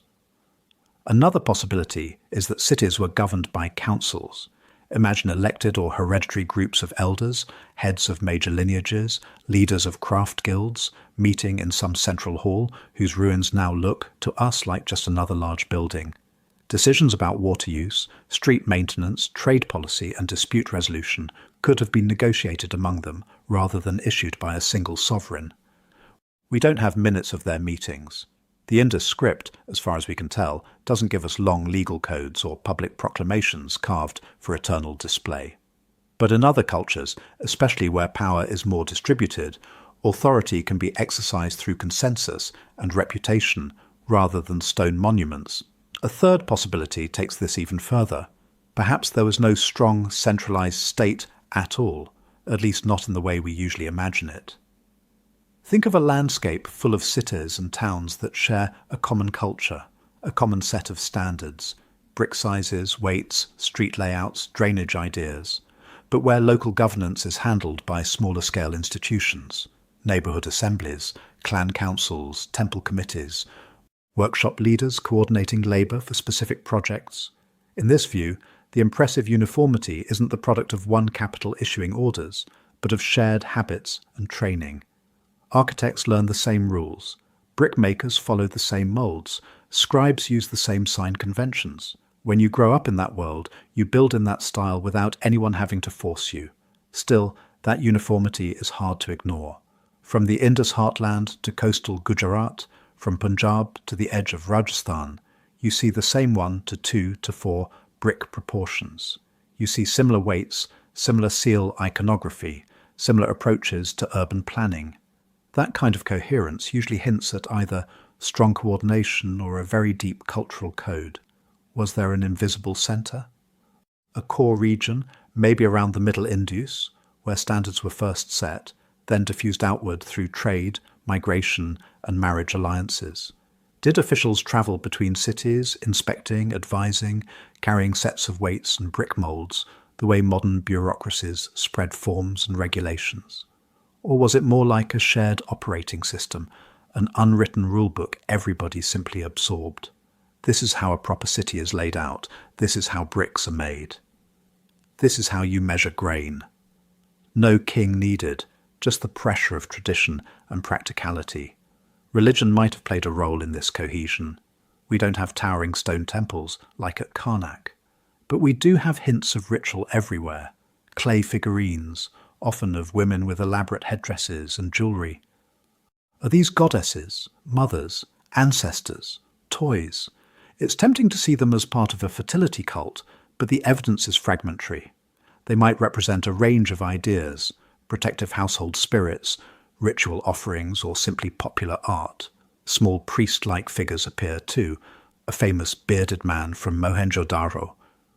Another possibility is that cities were governed by councils. Imagine elected or hereditary groups of elders, heads of major lineages, leaders of craft guilds, meeting in some central hall whose ruins now look, to us, like just another large building. Decisions about water use, street maintenance, trade policy, and dispute resolution could have been negotiated among them rather than issued by a single sovereign. We don't have minutes of their meetings. The Indus script, as far as we can tell, doesn't give us long legal codes or public proclamations carved for eternal display. But in other cultures, especially where power is more distributed, authority can be exercised through consensus and reputation rather than stone monuments. A third possibility takes this even further. Perhaps there was no strong, centralized state at all, at least not in the way we usually imagine it. Think of a landscape full of cities and towns that share a common culture, a common set of standards, brick sizes, weights, street layouts, drainage ideas, but where local governance is handled by smaller-scale institutions, neighborhood assemblies, clan councils, temple committees, workshop leaders coordinating labor for specific projects. In this view, the impressive uniformity isn't the product of one capital issuing orders, but of shared habits and training. Architects learn the same rules. Brickmakers follow the same molds. Scribes use the same sign conventions. When you grow up in that world, you build in that style without anyone having to force you. Still, that uniformity is hard to ignore. From the Indus heartland to coastal Gujarat, from Punjab to the edge of Rajasthan, you see the same 1 to 2 to 4 brick proportions. You see similar weights, similar seal iconography, similar approaches to urban planning. That kind of coherence usually hints at either strong coordination or a very deep cultural code. Was there an invisible centre? A core region, maybe around the Middle Indus, where standards were first set, then diffused outward through trade, migration, and marriage alliances. Did officials travel between cities, inspecting, advising, carrying sets of weights and brick moulds, the way modern bureaucracies spread forms and regulations? Or was it more like a shared operating system, an unwritten rulebook everybody simply absorbed? This is how a proper city is laid out. This is how bricks are made. This is how you measure grain. No king needed, just the pressure of tradition and practicality. Religion might have played a role in this cohesion. We don't have towering stone temples like at Karnak. But we do have hints of ritual everywhere. Clay figurines, often of women with elaborate headdresses and jewellery. Are these goddesses, mothers, ancestors, toys? It's tempting to see them as part of a fertility cult, but the evidence is fragmentary. They might represent a range of ideas, protective household spirits, ritual offerings, or simply popular art. Small priest-like figures appear too, a famous bearded man from Mohenjo-daro,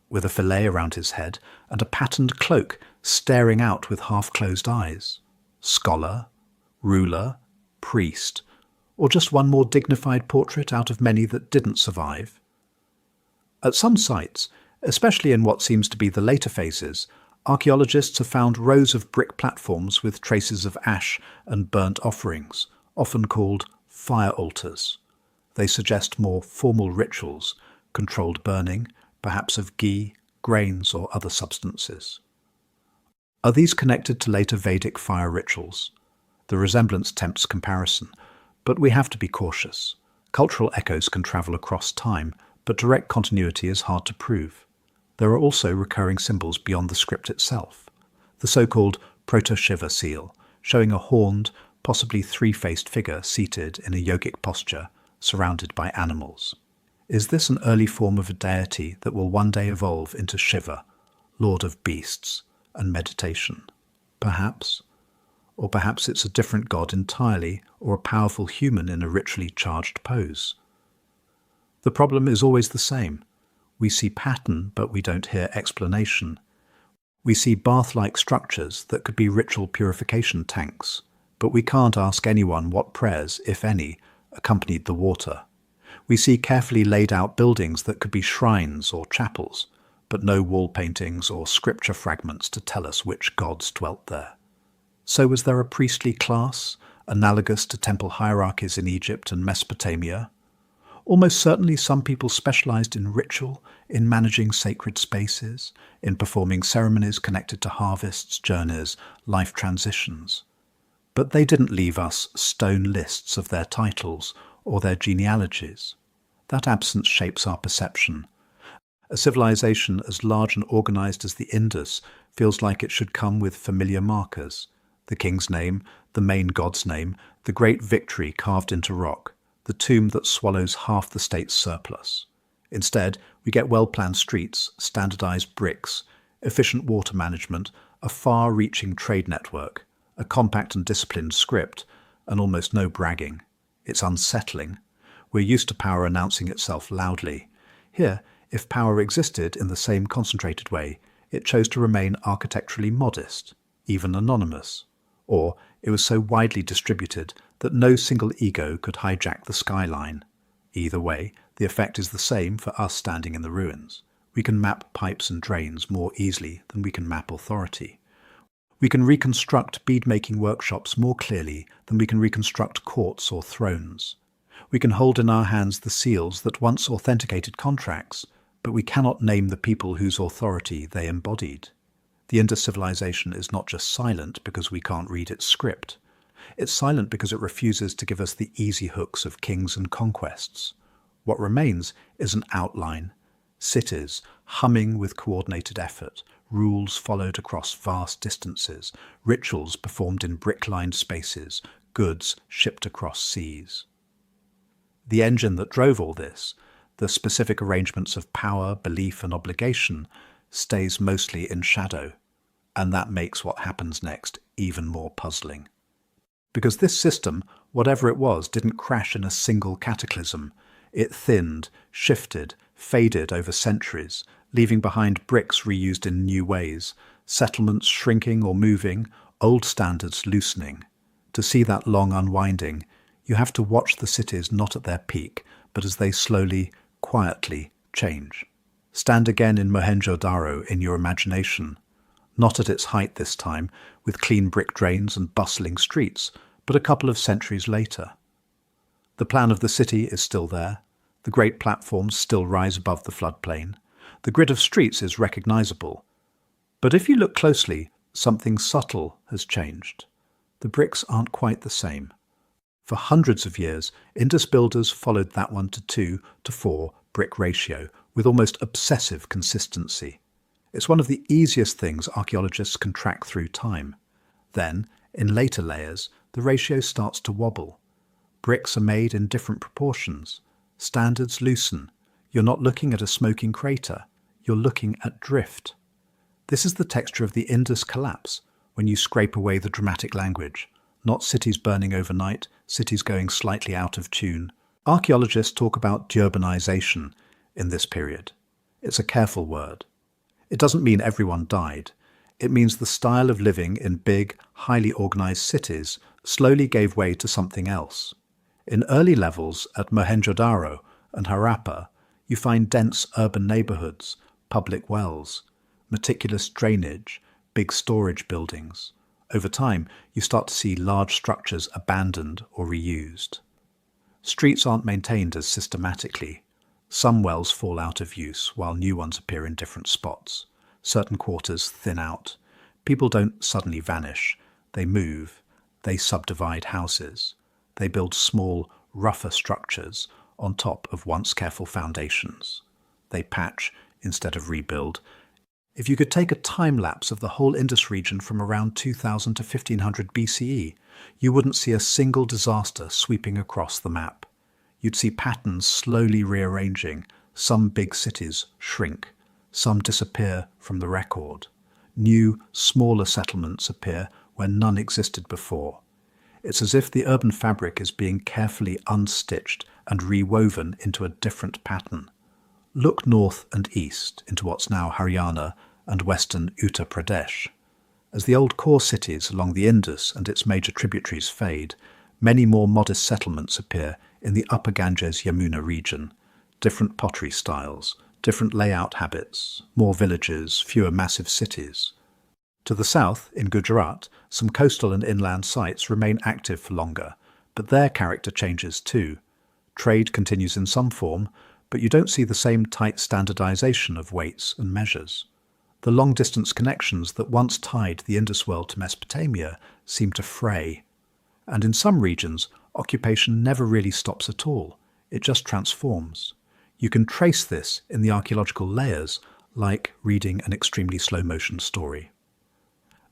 with a fillet around his head and a patterned cloak staring out with half-closed eyes. Scholar, ruler, priest, or just one more dignified portrait out of many that didn't survive? At some sites, especially in what seems to be the later phases, archaeologists have found rows of brick platforms with traces of ash and burnt offerings, often called fire altars. They suggest more formal rituals, controlled burning, perhaps of ghee, grains or other substances. Are these connected to later Vedic fire rituals? The resemblance tempts comparison, but we have to be cautious. Cultural echoes can travel across time, but direct continuity is hard to prove. There are also recurring symbols beyond the script itself. The so-called Proto-Shiva seal, showing a horned, possibly three-faced figure seated in a yogic posture, surrounded by animals. Is this an early form of a deity that will one day evolve into Shiva, lord of beasts and meditation? Perhaps. Or perhaps it's a different god entirely, or a powerful human in a ritually charged pose. The problem is always the same. We see pattern, but we don't hear explanation. We see bath-like structures that could be ritual purification tanks, but we can't ask anyone what prayers, if any, accompanied the water. We see carefully laid out buildings that could be shrines or chapels, but no wall paintings or scripture fragments to tell us which gods dwelt there. So was there a priestly class, analogous to temple hierarchies in Egypt and Mesopotamia? Almost certainly some people specialized in ritual, in managing sacred spaces, in performing ceremonies connected to harvests, journeys, life transitions. But they didn't leave us stone lists of their titles or their genealogies. That absence shapes our perception. A civilization as large and organized as the Indus feels like it should come with familiar markers. The king's name, the main god's name, the great victory carved into rock, the tomb that swallows half the state's surplus. Instead, we get well-planned streets, standardized bricks, efficient water management, a far-reaching trade network, a compact and disciplined script, and almost no bragging. It's unsettling. We're used to power announcing itself loudly. Here, if power existed in the same concentrated way, it chose to remain architecturally modest, even anonymous. Or it was so widely distributed that no single ego could hijack the skyline. Either way, the effect is the same for us standing in the ruins. We can map pipes and drains more easily than we can map authority. We can reconstruct bead-making workshops more clearly than we can reconstruct courts or thrones. We can hold in our hands the seals that once authenticated contracts, but we cannot name the people whose authority they embodied. The Indus civilization is not just silent because we can't read its script. It's silent because it refuses to give us the easy hooks of kings and conquests. What remains is an outline, cities humming with coordinated effort, rules followed across vast distances, rituals performed in brick-lined spaces, goods shipped across seas. The engine that drove all this, the specific arrangements of power, belief and obligation, stays mostly in shadow, and that makes what happens next even more puzzling. Because this system, whatever it was, didn't crash in a single cataclysm. It thinned, shifted, faded over centuries, leaving behind bricks reused in new ways, settlements shrinking or moving, old standards loosening. To see that long unwinding, you have to watch the cities not at their peak, but as they slowly, quietly change. Stand again in Mohenjo-daro in your imagination. Not at its height this time, with clean brick drains and bustling streets, but a couple of centuries later. The plan of the city is still there. The great platforms still rise above the floodplain. The grid of streets is recognizable. But if you look closely, something subtle has changed. The bricks aren't quite the same. For hundreds of years, Indus builders followed that 1:2 to 4 brick ratio with almost obsessive consistency. It's one of the easiest things archaeologists can track through time. Then, in later layers, the ratio starts to wobble. Bricks are made in different proportions. Standards loosen. You're not looking at a smoking crater. You're looking at drift. This is the texture of the Indus collapse when you scrape away the dramatic language. Not cities burning overnight, cities going slightly out of tune. Archaeologists talk about deurbanization in this period. It's a careful word. It doesn't mean everyone died. It means the style of living in big, highly organized cities slowly gave way to something else. In early levels at Mohenjo-daro and Harappa, you find dense urban neighborhoods, public wells, meticulous drainage, big storage buildings. Over time, you start to see large structures abandoned or reused. Streets aren't maintained as systematically. Some wells fall out of use while new ones appear in different spots. Certain quarters thin out. People don't suddenly vanish. They move. They subdivide houses. They build small, rougher structures on top of once careful foundations. They patch instead of rebuild. If you could take a time lapse of the whole Indus region from around 2000 to 1500 BCE, you wouldn't see a single disaster sweeping across the map. You'd see patterns slowly rearranging. Some big cities shrink. Some disappear from the record. New, smaller settlements appear where none existed before. It's as if the urban fabric is being carefully unstitched and rewoven into a different pattern. Look north and east into what's now Haryana and western Uttar Pradesh. As the old core cities along the Indus and its major tributaries fade, many more modest settlements appear in the upper Ganges-Yamuna region. Different pottery styles, different layout habits, more villages, fewer massive cities. To the south, in Gujarat, some coastal and inland sites remain active for longer, but their character changes too. Trade continues in some form, but you don't see the same tight standardization of weights and measures. The long-distance connections that once tied the Indus world to Mesopotamia seem to fray. And in some regions, occupation never really stops at all. It just transforms. You can trace this in the archaeological layers, like reading an extremely slow-motion story.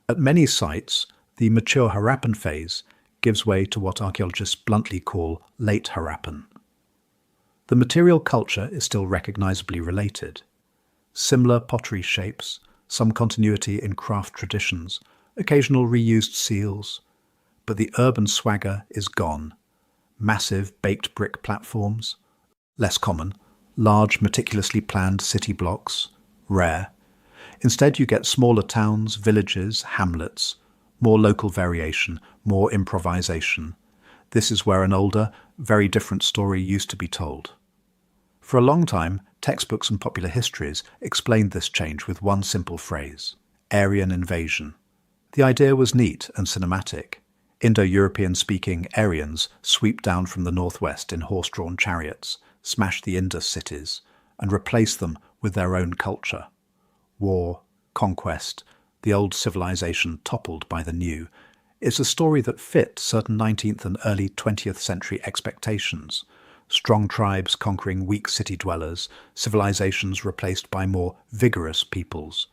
At many sites, the mature Harappan phase gives way to what archaeologists bluntly call late Harappan. The material culture is still recognizably related. Similar pottery shapes, some continuity in craft traditions, occasional reused seals, but the urban swagger is gone. Massive baked brick platforms, less common, large meticulously planned city blocks, rare. Instead you get smaller towns, villages, hamlets, more local variation, more improvisation. This is where an older, very different story used to be told. For a long time, textbooks and popular histories explained this change with one simple phrase: Aryan invasion. The idea was neat and cinematic. Indo-European-speaking Aryans sweep down from the northwest in horse-drawn chariots, smash the Indus cities, and replace them with their own culture. War, conquest, the old civilization toppled by the new, is a story that fit certain 19th and early 20th century expectations. Strong tribes conquering weak city dwellers, civilizations replaced by more vigorous peoples.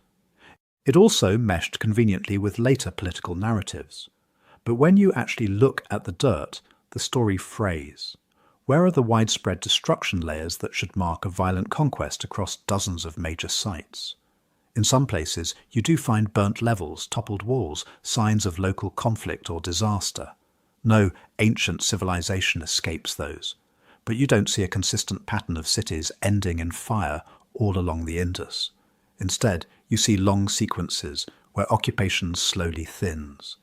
It also meshed conveniently with later political narratives. But when you actually look at the dirt, the story frays. Where are the widespread destruction layers that should mark a violent conquest across dozens of major sites? In some places, you do find burnt levels, toppled walls, signs of local conflict or disaster. No ancient civilization escapes those. But you don't see a consistent pattern of cities ending in fire all along the Indus. Instead, you see long sequences where occupation slowly thins.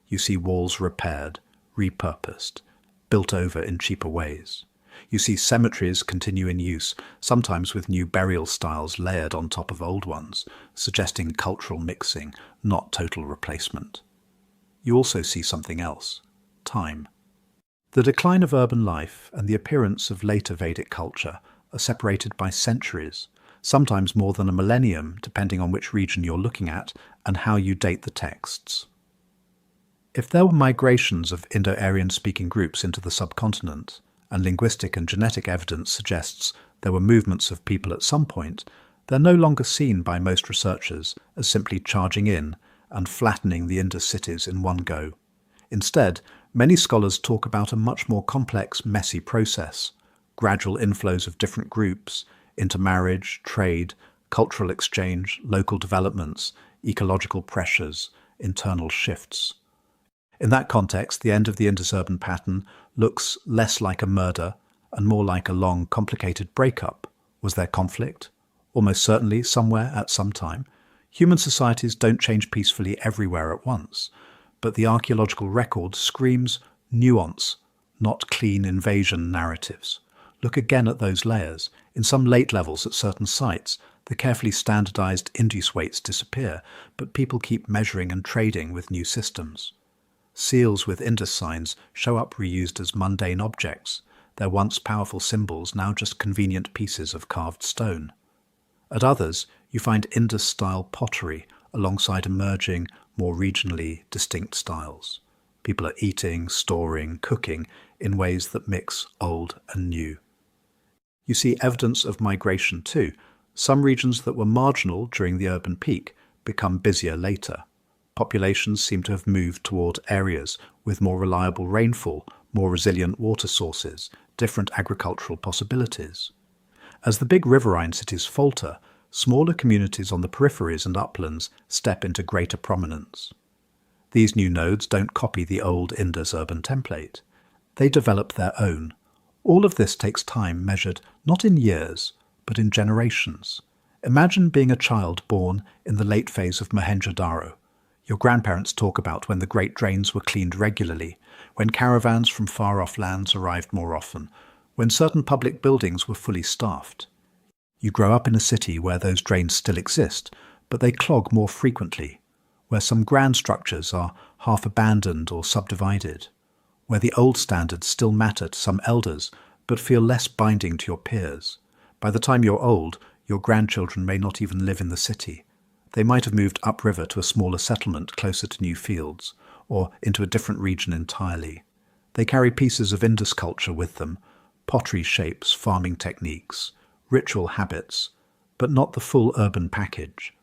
You see walls repaired, repurposed, built over in cheaper ways. You see cemeteries continue in use, sometimes with new burial styles layered on top of old ones, suggesting cultural mixing, not total replacement. You also see something else: time. The decline of urban life and the appearance of later Vedic culture are separated by centuries, sometimes more than a millennium, depending on which region you're looking at and how you date the texts. If there were migrations of Indo-Aryan-speaking groups into the subcontinent, and linguistic and genetic evidence suggests there were movements of people at some point, they're no longer seen by most researchers as simply charging in and flattening the Indus cities in one go. Instead, many scholars talk about a much more complex, messy process: gradual inflows of different groups, intermarriage, trade, cultural exchange, local developments, ecological pressures, internal shifts. In that context, the end of the Indus urban pattern looks less like a murder and more like a long, complicated breakup. Was there conflict? Almost certainly, somewhere at some time. Human societies don't change peacefully everywhere at once, but the archaeological record screams nuance, not clean invasion narratives. Look again at those layers. In some late levels at certain sites, the carefully standardized Indus weights disappear, but people keep measuring and trading with new systems. Seals with Indus signs show up reused as mundane objects, their once powerful symbols now just convenient pieces of carved stone. At others, you find Indus-style pottery, alongside emerging, more regionally distinct styles. People are eating, storing, cooking in ways that mix old and new. You see evidence of migration too. Some regions that were marginal during the urban peak become busier later. Populations seem to have moved toward areas with more reliable rainfall, more resilient water sources, different agricultural possibilities. As the big riverine cities falter, smaller communities on the peripheries and uplands step into greater prominence. These new nodes don't copy the old Indus urban template. They develop their own. All of this takes time measured not in years, but in generations. Imagine being a child born in the late phase of Mohenjo-daro. Your grandparents talk about when the great drains were cleaned regularly, when caravans from far-off lands arrived more often, when certain public buildings were fully staffed. You grow up in a city where those drains still exist, but they clog more frequently, where some grand structures are half abandoned or subdivided, where the old standards still matter to some elders, but feel less binding to your peers. By the time you're old, your grandchildren may not even live in the city. They might have moved upriver to a smaller settlement closer to new fields, or into a different region entirely. They carry pieces of Indus culture with them, pottery shapes, farming techniques, ritual habits, but not the full urban package.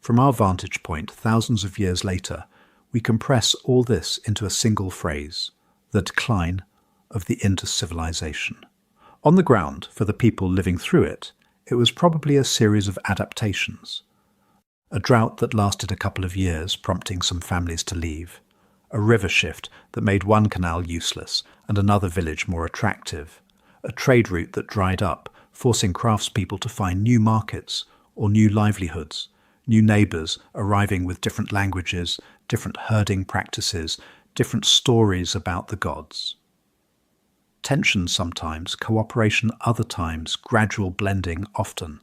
From our vantage point, thousands of years later, we compress all this into a single phrase: the decline of the Indus civilization. On the ground, for the people living through it, it was probably a series of adaptations. A drought that lasted a couple of years, prompting some families to leave. A river shift that made one canal useless and another village more attractive. A trade route that dried up, forcing craftspeople to find new markets or new livelihoods. New neighbours arriving with different languages, different herding practices, different stories about the gods. Tension sometimes, cooperation other times, gradual blending often.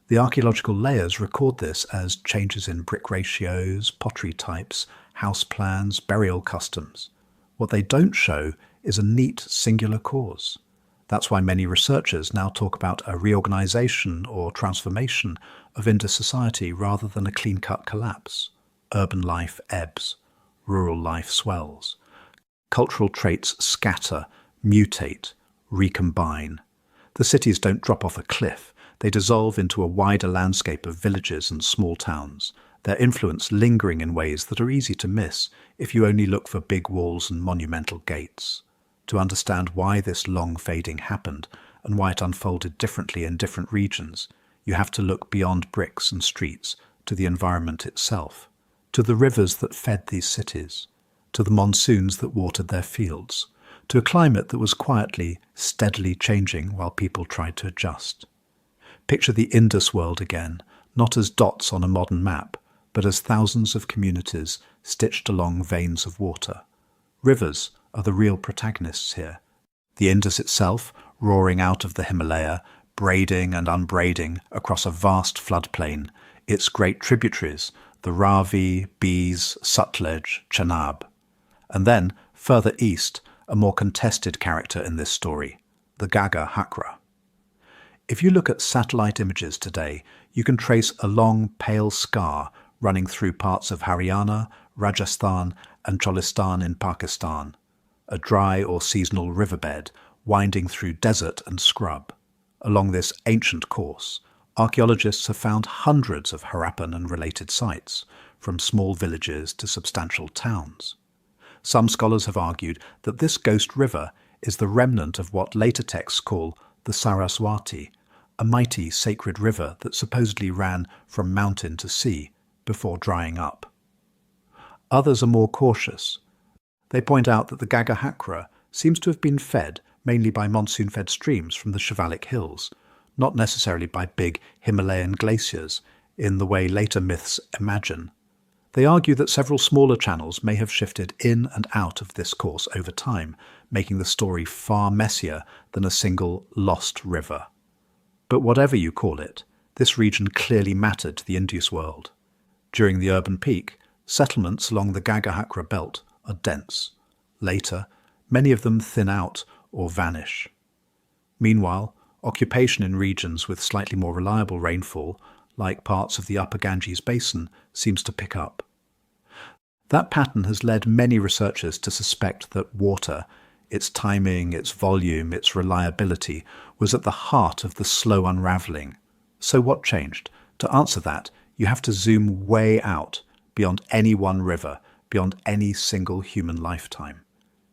The archaeological layers record this as changes in brick ratios, pottery types, house plans, burial customs. What they don't show is a neat singular cause. That's why many researchers now talk about a reorganization or transformation of Indus society rather than a clean-cut collapse. Urban life ebbs, rural life swells. Cultural traits scatter, mutate, recombine. The cities don't drop off a cliff. They dissolve into a wider landscape of villages and small towns, their influence lingering in ways that are easy to miss if you only look for big walls and monumental gates. To understand why this long fading happened and why it unfolded differently in different regions, you have to look beyond bricks and streets to the environment itself, to the rivers that fed these cities, to the monsoons that watered their fields, to a climate that was quietly, steadily changing while people tried to adjust. Picture the Indus world again, not as dots on a modern map, but as thousands of communities stitched along veins of water. Rivers are the real protagonists here. The Indus itself, roaring out of the Himalaya, braiding and unbraiding across a vast floodplain, its great tributaries, the Ravi, Beas, Sutlej, Chenab. And then, further east, a more contested character in this story, the Gagga-Hakra. If you look at satellite images today, you can trace a long, pale scar running through parts of Haryana, Rajasthan, and Cholistan in Pakistan, a dry or seasonal riverbed winding through desert and scrub. Along this ancient course, archaeologists have found hundreds of Harappan and related sites, from small villages to substantial towns. Some scholars have argued that this ghost river is the remnant of what later texts call the Saraswati, a mighty sacred river that supposedly ran from mountain to sea before drying up. Others are more cautious. They point out that the Gagga-Hakra seems to have been fed mainly by monsoon-fed streams from the Shivalik hills, not necessarily by big Himalayan glaciers in the way later myths imagine. They argue that several smaller channels may have shifted in and out of this course over time, making the story far messier than a single lost river. But whatever you call it, this region clearly mattered to the Indus world. During the urban peak, settlements along the Gagga-Hakra belt are dense. Later, many of them thin out or vanish. Meanwhile, occupation in regions with slightly more reliable rainfall, like parts of the upper Ganges basin, seems to pick up. That pattern has led many researchers to suspect that water, its timing, its volume, its reliability, was at the heart of the slow unravelling. So what changed? To answer that, you have to zoom way out, beyond any one river, beyond any single human lifetime.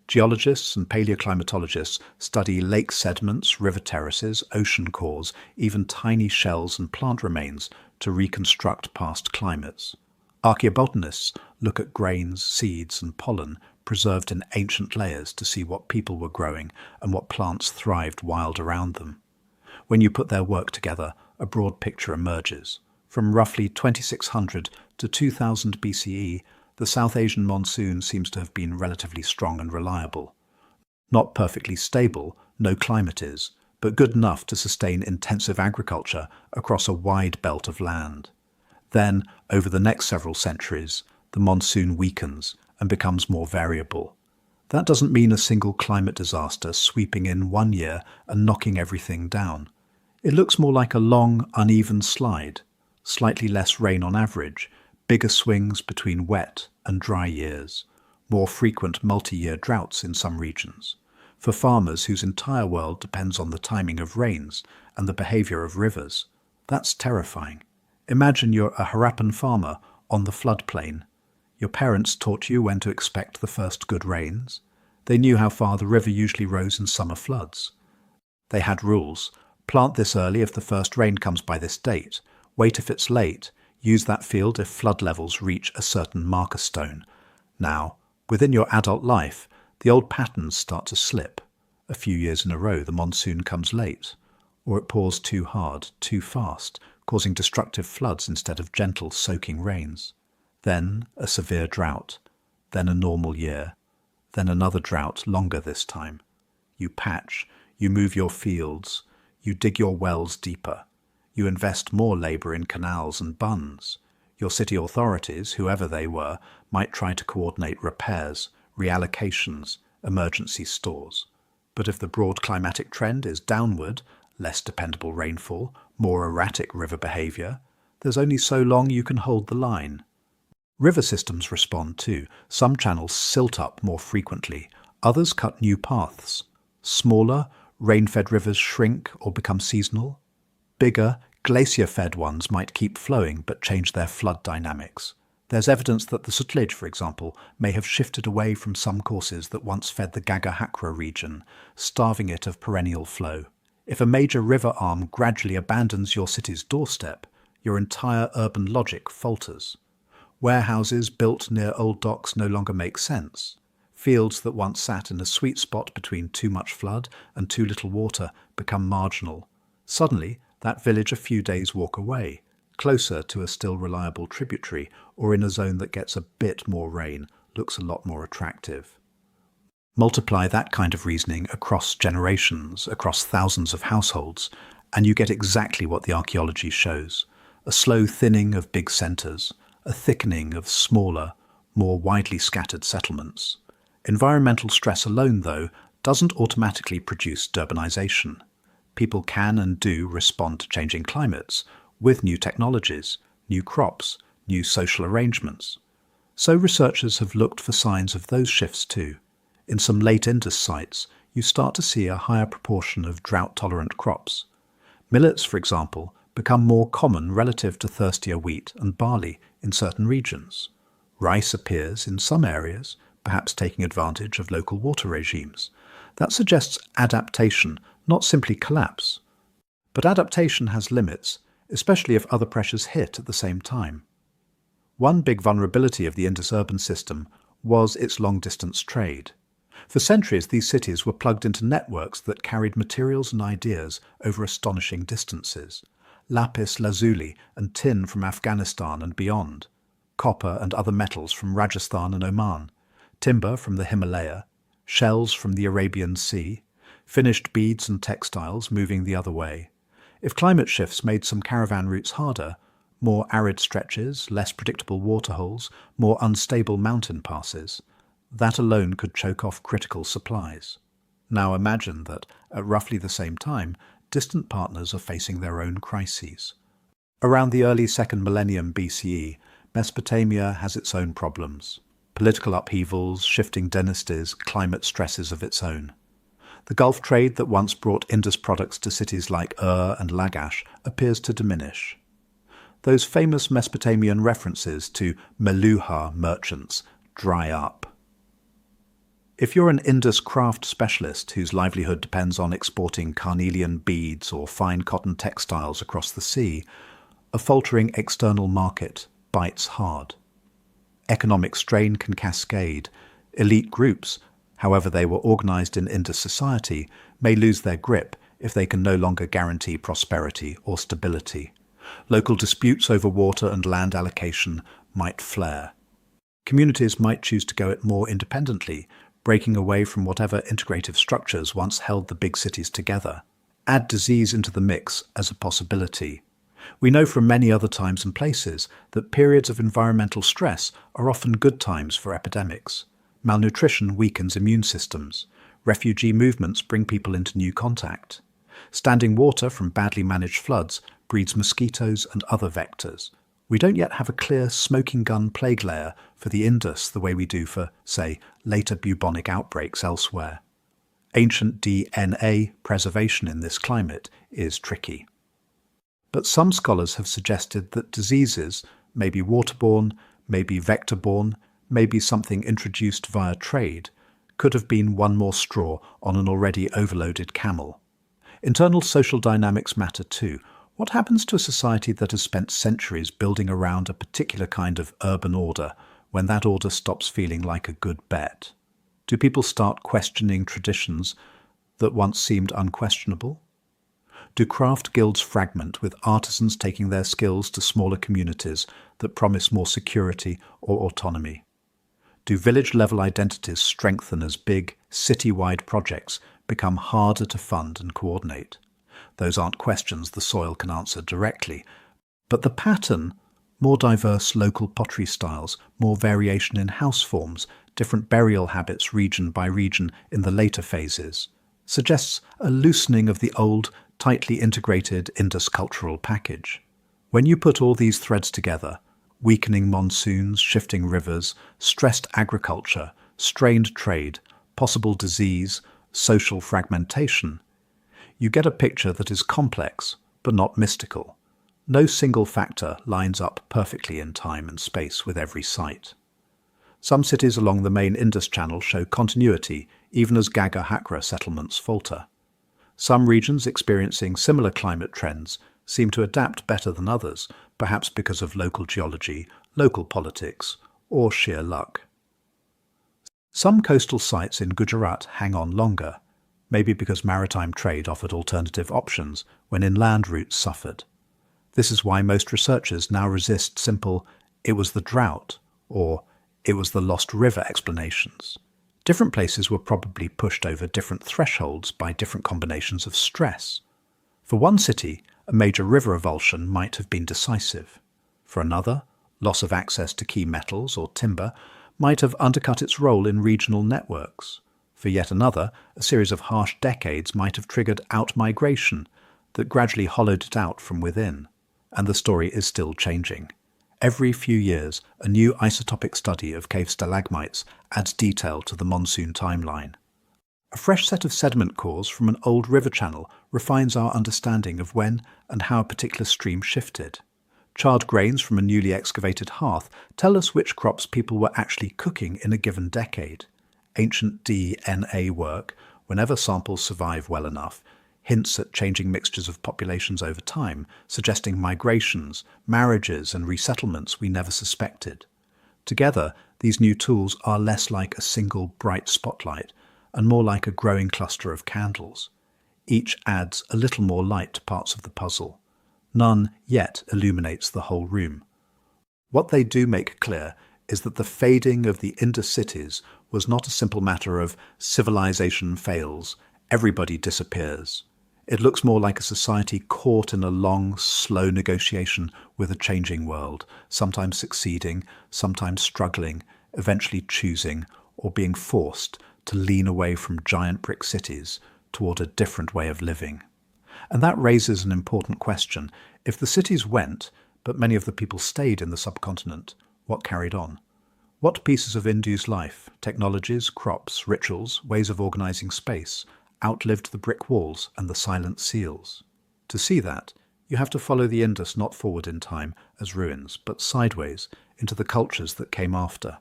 Geologists and paleoclimatologists study lake sediments, river terraces, ocean cores, even tiny shells and plant remains to reconstruct past climates. Archaeobotanists look at grains, seeds, and pollen preserved in ancient layers to see what people were growing and what plants thrived wild around them. When you put their work together, a broad picture emerges. From roughly 2600 to 2000 BCE, the South Asian monsoon seems to have been relatively strong and reliable. Not perfectly stable, no climate is, but good enough to sustain intensive agriculture across a wide belt of land. Then, over the next several centuries, the monsoon weakens and becomes more variable. That doesn't mean a single climate disaster sweeping in one year and knocking everything down. It looks more like a long, uneven slide, slightly less rain on average, bigger swings between wet and dry years, more frequent multi-year droughts in some regions. For farmers whose entire world depends on the timing of rains and the behavior of rivers, that's terrifying. Imagine you're a Harappan farmer on the floodplain. Your parents taught you when to expect the first good rains. They knew how far the river usually rose in summer floods. They had rules. Plant this early if the first rain comes by this date. Wait if it's late. Use that field if flood levels reach a certain marker stone. Now, within your adult life, the old patterns start to slip. A few years in a row, the monsoon comes late, or it pours too hard, too fast, causing destructive floods instead of gentle, soaking rains. Then a severe drought, then a normal year, then another drought, longer this time. You patch, you move your fields, you dig your wells deeper. You invest more labour in canals and bunds. Your city authorities, whoever they were, might try to coordinate repairs, reallocations, emergency stores. But if the broad climatic trend is downward, less dependable rainfall, more erratic river behaviour, there's only so long you can hold the line. River systems respond too. Some channels silt up more frequently, others cut new paths. Smaller, rain-fed rivers shrink or become seasonal. Bigger, glacier-fed ones might keep flowing but change their flood dynamics. There's evidence that the Sutlej, for example, may have shifted away from some courses that once fed the Gagga-Hakra region, starving it of perennial flow. If a major river arm gradually abandons your city's doorstep, your entire urban logic falters. Warehouses built near old docks no longer make sense. Fields that once sat in a sweet spot between too much flood and too little water become marginal. Suddenly, that village a few days' walk away, closer to a still reliable tributary or in a zone that gets a bit more rain, looks a lot more attractive. Multiply that kind of reasoning across generations, across thousands of households, and you get exactly what the archaeology shows. A slow thinning of big centres, a thickening of smaller, more widely scattered settlements. Environmental stress alone, though, doesn't automatically produce urbanisation. People can and do respond to changing climates with new technologies, new crops, new social arrangements. So researchers have looked for signs of those shifts too. In some late Indus sites, you start to see a higher proportion of drought-tolerant crops. Millets, for example, become more common relative to thirstier wheat and barley in certain regions. Rice appears in some areas, perhaps taking advantage of local water regimes. That suggests adaptation, not simply collapse. But adaptation has limits, especially if other pressures hit at the same time. One big vulnerability of the Indus urban system was its long-distance trade. For centuries, these cities were plugged into networks that carried materials and ideas over astonishing distances. Lapis lazuli and tin from Afghanistan and beyond, copper and other metals from Rajasthan and Oman, timber from the Himalaya, shells from the Arabian Sea, finished beads and textiles moving the other way. If climate shifts made some caravan routes harder, more arid stretches, less predictable waterholes, more unstable mountain passes, that alone could choke off critical supplies. Now imagine that, at roughly the same time, distant partners are facing their own crises. Around the early second millennium BCE, Mesopotamia has its own problems. Political upheavals, shifting dynasties, climate stresses of its own. The Gulf trade that once brought Indus products to cities like and Lagash appears to diminish. Those famous Mesopotamian references to Meluha merchants dry up. If you're an Indus craft specialist whose livelihood depends on exporting carnelian beads or fine cotton textiles across the sea, a faltering external market bites hard. Economic strain can cascade. Elite groups, however they were organized in Indus society, may lose their grip if they can no longer guarantee prosperity or stability. Local disputes over water and land allocation might flare. Communities might choose to go it more independently, breaking away from whatever integrative structures once held the big cities together. Add disease into the mix as a possibility. We know from many other times and places that periods of environmental stress are often good times for epidemics. Malnutrition weakens immune systems. Refugee movements bring people into new contact. Standing water from badly managed floods breeds mosquitoes and other vectors. We don't yet have a clear smoking gun plague layer for the Indus the way we do for, say, later bubonic outbreaks elsewhere. Ancient DNA preservation in this climate is tricky. But some scholars have suggested that diseases, maybe waterborne, maybe vector-borne, maybe something introduced via trade, could have been one more straw on an already overloaded camel. Internal social dynamics matter too. What happens to a society that has spent centuries building around a particular kind of urban order when that order stops feeling like a good bet? Do people start questioning traditions that once seemed unquestionable? Do craft guilds fragment, with artisans taking their skills to smaller communities that promise more security or autonomy? Do village-level identities strengthen as big, city-wide projects become harder to fund and coordinate? Those aren't questions the soil can answer directly, but the pattern, more diverse local pottery styles, more variation in house forms, different burial habits region by region in the later phases, suggests a loosening of the old, tightly integrated Indus cultural package. When you put all these threads together, weakening monsoons, shifting rivers, stressed agriculture, strained trade, possible disease, social fragmentation, you get a picture that is complex but not mystical. No single factor lines up perfectly in time and space with every site. Some cities along the main Indus Channel show continuity even as Gagga-Hakra settlements falter. Some regions experiencing similar climate trends seem to adapt better than others, perhaps because of local geology, local politics, or sheer luck. Some coastal sites in Gujarat hang on longer, maybe because maritime trade offered alternative options when inland routes suffered. This is why most researchers now resist simple "it was the drought" or "it was the lost river" explanations. Different places were probably pushed over different thresholds by different combinations of stress. For one city, a major river avulsion might have been decisive. For another, loss of access to key metals or timber might have undercut its role in regional networks. For yet another, a series of harsh decades might have triggered out-migration that gradually hollowed it out from within. And the story is still changing. Every few years, a new isotopic study of cave stalagmites adds detail to the monsoon timeline. A fresh set of sediment cores from an old river channel refines our understanding of when and how a particular stream shifted. Charred grains from a newly excavated hearth tell us which crops people were actually cooking in a given decade. Ancient DNA work, whenever samples survive well enough, hints at changing mixtures of populations over time, suggesting migrations, marriages, and resettlements we never suspected. Together, these new tools are less like a single bright spotlight and more like a growing cluster of candles. Each adds a little more light to parts of the puzzle. None yet illuminates the whole room. What they do make clear is that the fading of the Indus cities was not a simple matter of civilization fails, everybody disappears. It looks more like a society caught in a long, slow negotiation with a changing world, sometimes succeeding, sometimes struggling, eventually choosing or being forced to lean away from giant brick cities toward a different way of living. And that raises an important question. If the cities went, but many of the people stayed in the subcontinent, what carried on? What pieces of Indus life, technologies, crops, rituals, ways of organizing space, outlived the brick walls and the silent seals? To see that, you have to follow the Indus not forward in time as ruins, but sideways into the cultures that came after.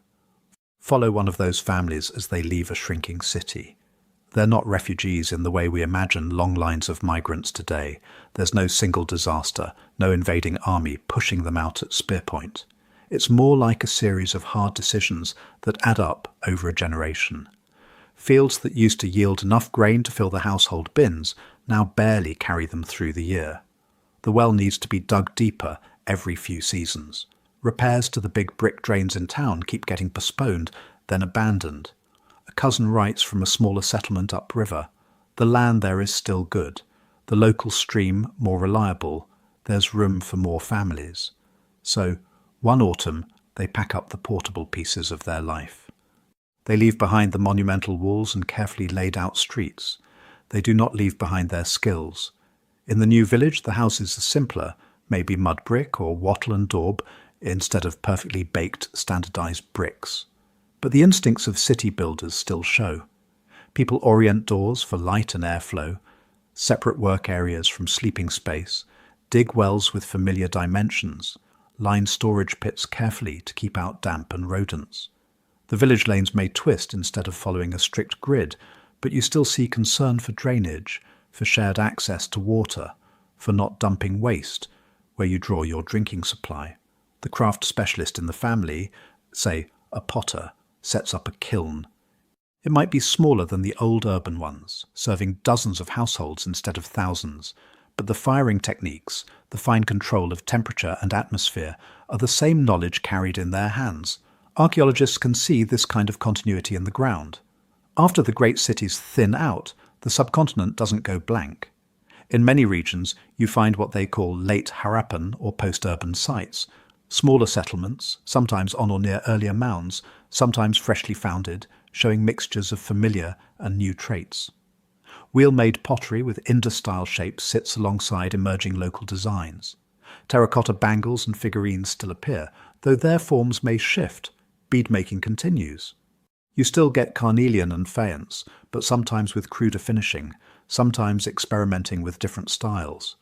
Follow one of those families as they leave a shrinking city. They're not refugees in the way we imagine long lines of migrants today. There's no single disaster, no invading army pushing them out at spear point. It's more like a series of hard decisions that add up over a generation. Fields that used to yield enough grain to fill the household bins now barely carry them through the year. The well needs to be dug deeper every few seasons. Repairs to the big brick drains in town keep getting postponed, then abandoned. A cousin writes from a smaller settlement upriver. The land there is still good. The local stream more reliable. There's room for more families. So, one autumn, they pack up the portable pieces of their life. They leave behind the monumental walls and carefully laid out streets. They do not leave behind their skills. In the new village, the houses are simpler, maybe mud brick or wattle and daub, instead of perfectly baked, standardized bricks. But the instincts of city builders still show. People orient doors for light and airflow, separate work areas from sleeping space, dig wells with familiar dimensions, line storage pits carefully to keep out damp and rodents. The village lanes may twist instead of following a strict grid, but you still see concern for drainage, for shared access to water, for not dumping waste where you draw your drinking supply. The craft specialist in the family, say a potter, sets up a kiln. It might be smaller than the old urban ones, serving dozens of households instead of thousands, but the firing techniques, the fine control of temperature and atmosphere, are the same knowledge carried in their hands. Archaeologists can see this kind of continuity in the ground. After the great cities thin out, the subcontinent doesn't go blank. In many regions, you find what they call late Harappan or post-urban sites, smaller settlements, sometimes on or near earlier mounds, sometimes freshly founded, showing mixtures of familiar and new traits. Wheel-made pottery with Indus-style shapes sits alongside emerging local designs. Terracotta bangles and figurines still appear, though their forms may shift. Bead-making continues. You still get carnelian and faience, but sometimes with cruder finishing, sometimes experimenting with different styles.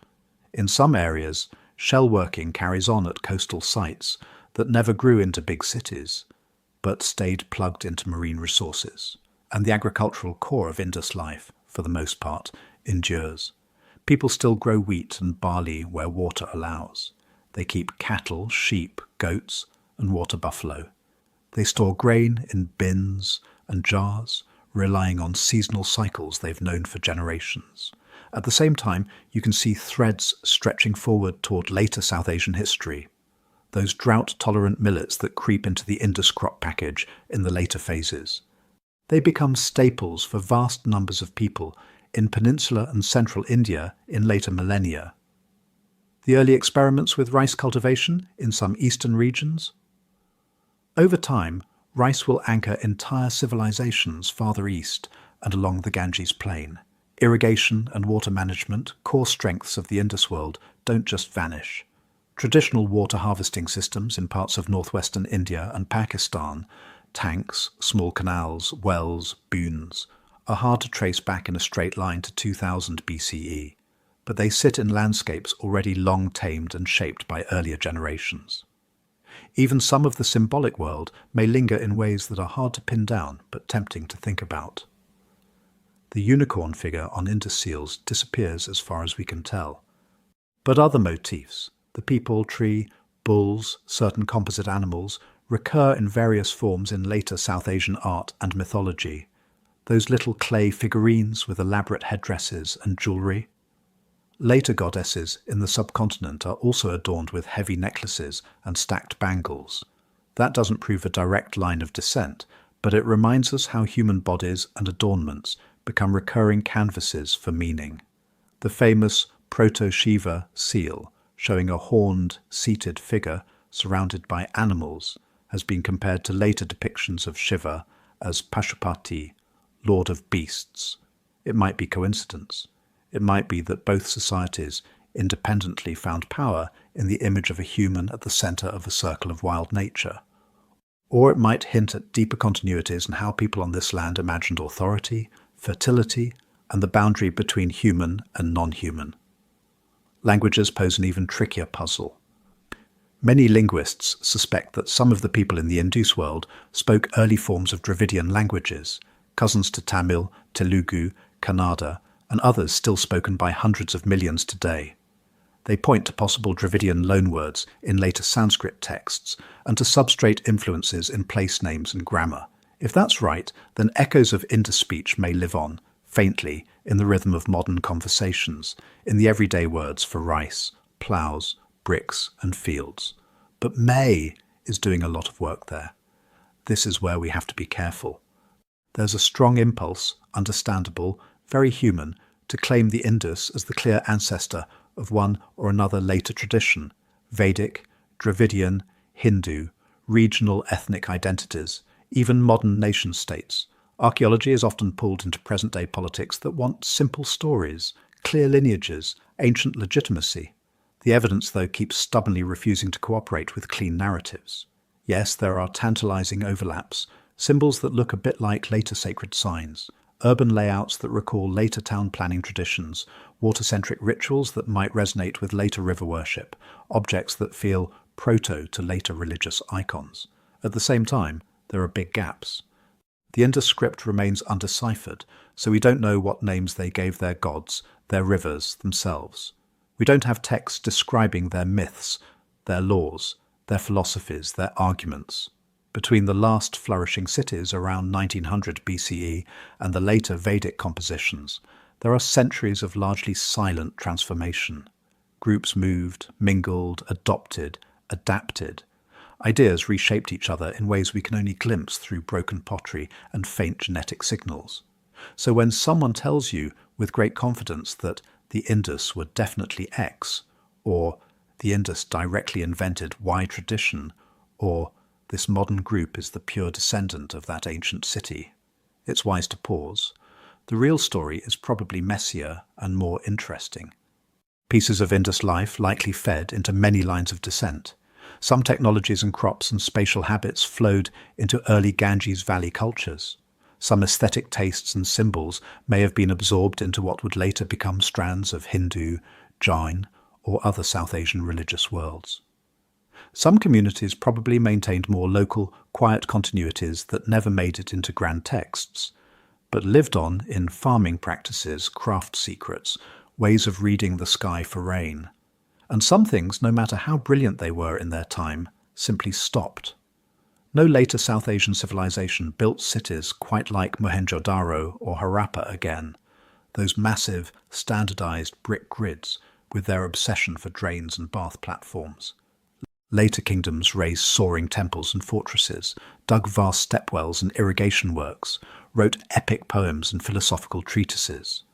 In some areas, shell working carries on at coastal sites that never grew into big cities, but stayed plugged into marine resources. And the agricultural core of Indus life, for the most part, endures. People still grow wheat and barley where water allows. They keep cattle, sheep, goats, and water buffalo. They store grain in bins and jars, relying on seasonal cycles they've known for generations. At the same time, you can see threads stretching forward toward later South Asian history, those drought-tolerant millets that creep into the Indus crop package in the later phases. They become staples for vast numbers of people in peninsular and central India in later millennia. The early experiments with rice cultivation in some eastern regions. Over time, rice will anchor entire civilizations farther east and along the Ganges plain. Irrigation and water management, core strengths of the Indus world, don't just vanish. Traditional water harvesting systems in parts of northwestern India and Pakistan, tanks, small canals, wells, boons, are hard to trace back in a straight line to 2000 BCE, but they sit in landscapes already long tamed and shaped by earlier generations. Even some of the symbolic world may linger in ways that are hard to pin down but tempting to think about. The unicorn figure on Indus seals disappears as far as we can tell. But other motifs, the peepal tree, bulls, certain composite animals, recur in various forms in later South Asian art and mythology. Those little clay figurines with elaborate headdresses and jewellery. Later goddesses in the subcontinent are also adorned with heavy necklaces and stacked bangles. That doesn't prove a direct line of descent, but it reminds us how human bodies and adornments become recurring canvases for meaning. The famous Proto-Shiva seal, showing a horned, seated figure surrounded by animals, has been compared to later depictions of Shiva as Pashupati, Lord of Beasts. It might be coincidence. It might be that both societies independently found power in the image of a human at the center of a circle of wild nature. Or it might hint at deeper continuities in how people on this land imagined authority, fertility, and the boundary between human and non-human. Languages pose an even trickier puzzle. Many linguists suspect that some of the people in the Indus world spoke early forms of Dravidian languages, cousins to Tamil, Telugu, Kannada, and others still spoken by hundreds of millions today. They point to possible Dravidian loanwords in later Sanskrit texts and to substrate influences in place names and grammar. If that's right, then echoes of Indus speech may live on, faintly, in the rhythm of modern conversations, in the everyday words for rice, ploughs, bricks, and fields. But May is doing a lot of work there. This is where we have to be careful. There's a strong impulse, understandable, very human, to claim the Indus as the clear ancestor of one or another later tradition, Vedic, Dravidian, Hindu, regional ethnic identities, even modern nation-states. Archaeology is often pulled into present-day politics that want simple stories, clear lineages, ancient legitimacy. The evidence, though, keeps stubbornly refusing to cooperate with clean narratives. Yes, there are tantalizing overlaps, symbols that look a bit like later sacred signs, urban layouts that recall later town planning traditions, water-centric rituals that might resonate with later river worship, objects that feel proto to later religious icons. At the same time, there are big gaps. The Indus script remains undeciphered, so we don't know what names they gave their gods, their rivers, themselves. We don't have texts describing their myths, their laws, their philosophies, their arguments. Between the last flourishing cities around 1900 BCE and the later Vedic compositions, there are centuries of largely silent transformation. Groups moved, mingled, adopted, adapted. Ideas reshaped each other in ways we can only glimpse through broken pottery and faint genetic signals. So when someone tells you with great confidence that the Indus were definitely X, or the Indus directly invented Y tradition, or this modern group is the pure descendant of that ancient city, it's wise to pause. The real story is probably messier and more interesting. Pieces of Indus life likely fed into many lines of descent. Some technologies and crops and spatial habits flowed into early Ganges Valley cultures. Some aesthetic tastes and symbols may have been absorbed into what would later become strands of Hindu, Jain, or other South Asian religious worlds. Some communities probably maintained more local, quiet continuities that never made it into grand texts, but lived on in farming practices, craft secrets, ways of reading the sky for rain. And some things, no matter how brilliant they were in their time, simply stopped. No later South Asian civilization built cities quite like Mohenjo-daro or Harappa again, those massive, standardized brick grids with their obsession for drains and bath platforms. Later kingdoms raised soaring temples and fortresses, dug vast stepwells and irrigation works, wrote epic poems and philosophical treatises.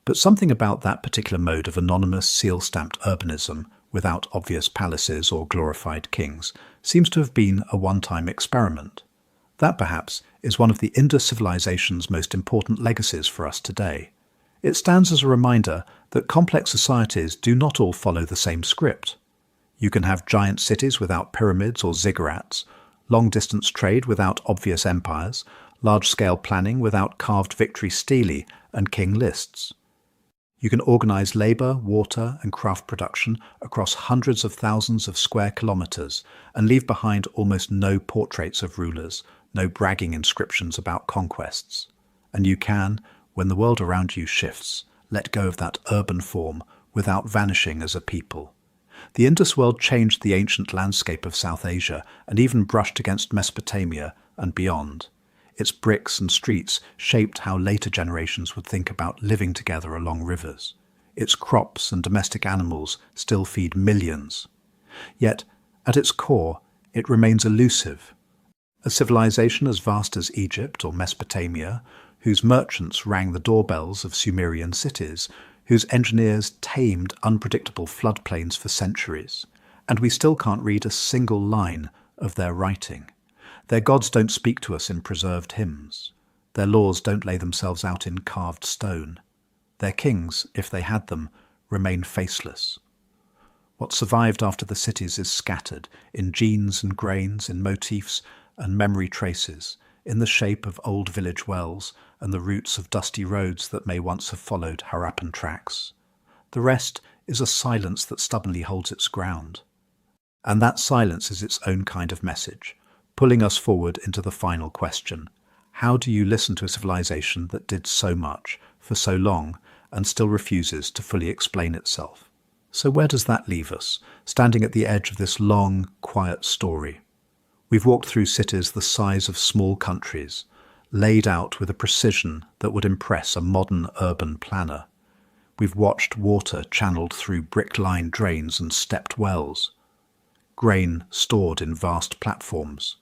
But something about that particular mode of anonymous, seal-stamped urbanism, without obvious palaces or glorified kings, seems to have been a one-time experiment. That, perhaps, is one of the Indus civilization's most important legacies for us today. It stands as a reminder that complex societies do not all follow the same script. You can have giant cities without pyramids or ziggurats, long-distance trade without obvious empires, large-scale planning without carved victory stelae and king lists. You can organize labor, water, and craft production across hundreds of thousands of square kilometers and leave behind almost no portraits of rulers, no bragging inscriptions about conquests. And you can, when the world around you shifts, let go of that urban form without vanishing as a people. The Indus world changed the ancient landscape of South Asia and even brushed against Mesopotamia and beyond. Its bricks and streets shaped how later generations would think about living together along rivers. Its crops and domestic animals still feed millions. Yet, at its core, it remains elusive. A civilization as vast as Egypt or Mesopotamia, whose merchants rang the doorbells of Sumerian cities, whose engineers tamed unpredictable floodplains for centuries, and we still can't read a single line of their writing. Their gods don't speak to us in preserved hymns. Their laws don't lay themselves out in carved stone. Their kings, if they had them, remain faceless. What survived after the cities is scattered in genes and grains, in motifs and memory traces, in the shape of old village wells and the routes of dusty roads that may once have followed Harappan tracks. The rest is a silence that stubbornly holds its ground. And that silence is its own kind of message, pulling us forward into the final question. How do you listen to a civilization that did so much, for so long, and still refuses to fully explain itself? So where does that leave us, standing at the edge of this long, quiet story? We've walked through cities the size of small countries, laid out with a precision that would impress a modern urban planner. We've watched water channeled through brick-lined drains and stepped wells, grain stored in vast platforms,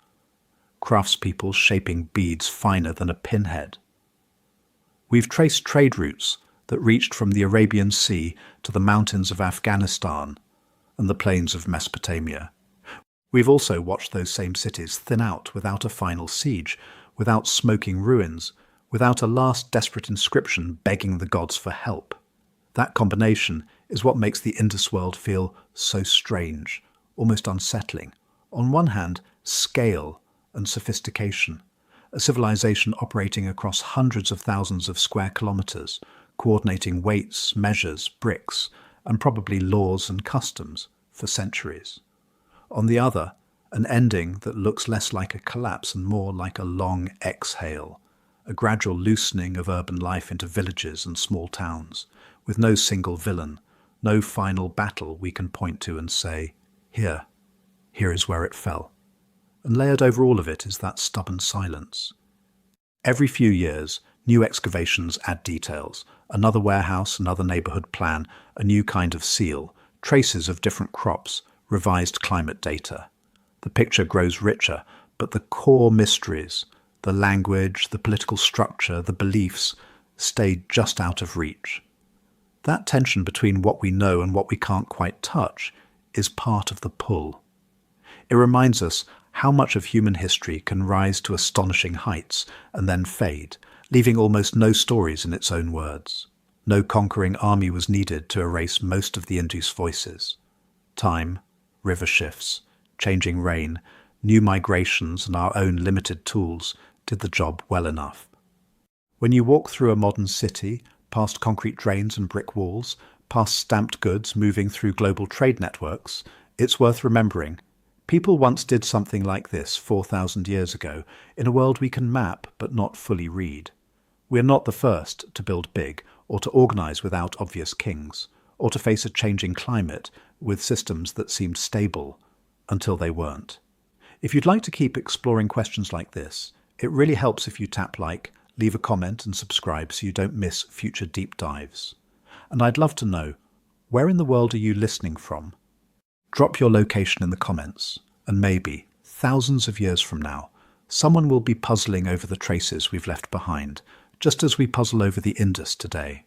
craftspeople shaping beads finer than a pinhead. We've traced trade routes that reached from the Arabian Sea to the mountains of Afghanistan and the plains of Mesopotamia. We've also watched those same cities thin out without a final siege, without smoking ruins, without a last desperate inscription begging the gods for help. That combination is what makes the Indus world feel so strange, almost unsettling. On one hand, scale and sophistication, a civilization operating across hundreds of thousands of square kilometers, coordinating weights, measures, bricks, and probably laws and customs for centuries. On the other, an ending that looks less like a collapse and more like a long exhale, a gradual loosening of urban life into villages and small towns, with no single villain, no final battle we can point to and say, here is where it fell. And layered over all of it is that stubborn silence. Every few years, new excavations add details, another warehouse, another neighborhood plan, a new kind of seal, traces of different crops, revised climate data. The picture grows richer, but the core mysteries, the language, the political structure, the beliefs, stay just out of reach. That tension between what we know and what we can't quite touch is part of the pull. It reminds us how much of human history can rise to astonishing heights and then fade, leaving almost no stories in its own words. No conquering army was needed to erase most of the Indus voices. Time, river shifts, changing rain, new migrations and our own limited tools did the job well enough. When you walk through a modern city, past concrete drains and brick walls, past stamped goods moving through global trade networks, it's worth remembering people once did something like this 4,000 years ago in a world we can map but not fully read. We're not the first to build big or to organize without obvious kings, or to face a changing climate with systems that seemed stable until they weren't. If you'd like to keep exploring questions like this, it really helps if you tap like, leave a comment and subscribe so you don't miss future deep dives. And I'd love to know, where in the world are you listening from? Drop your location in the comments, and maybe, thousands of years from now, someone will be puzzling over the traces we've left behind, just as we puzzle over the Indus today.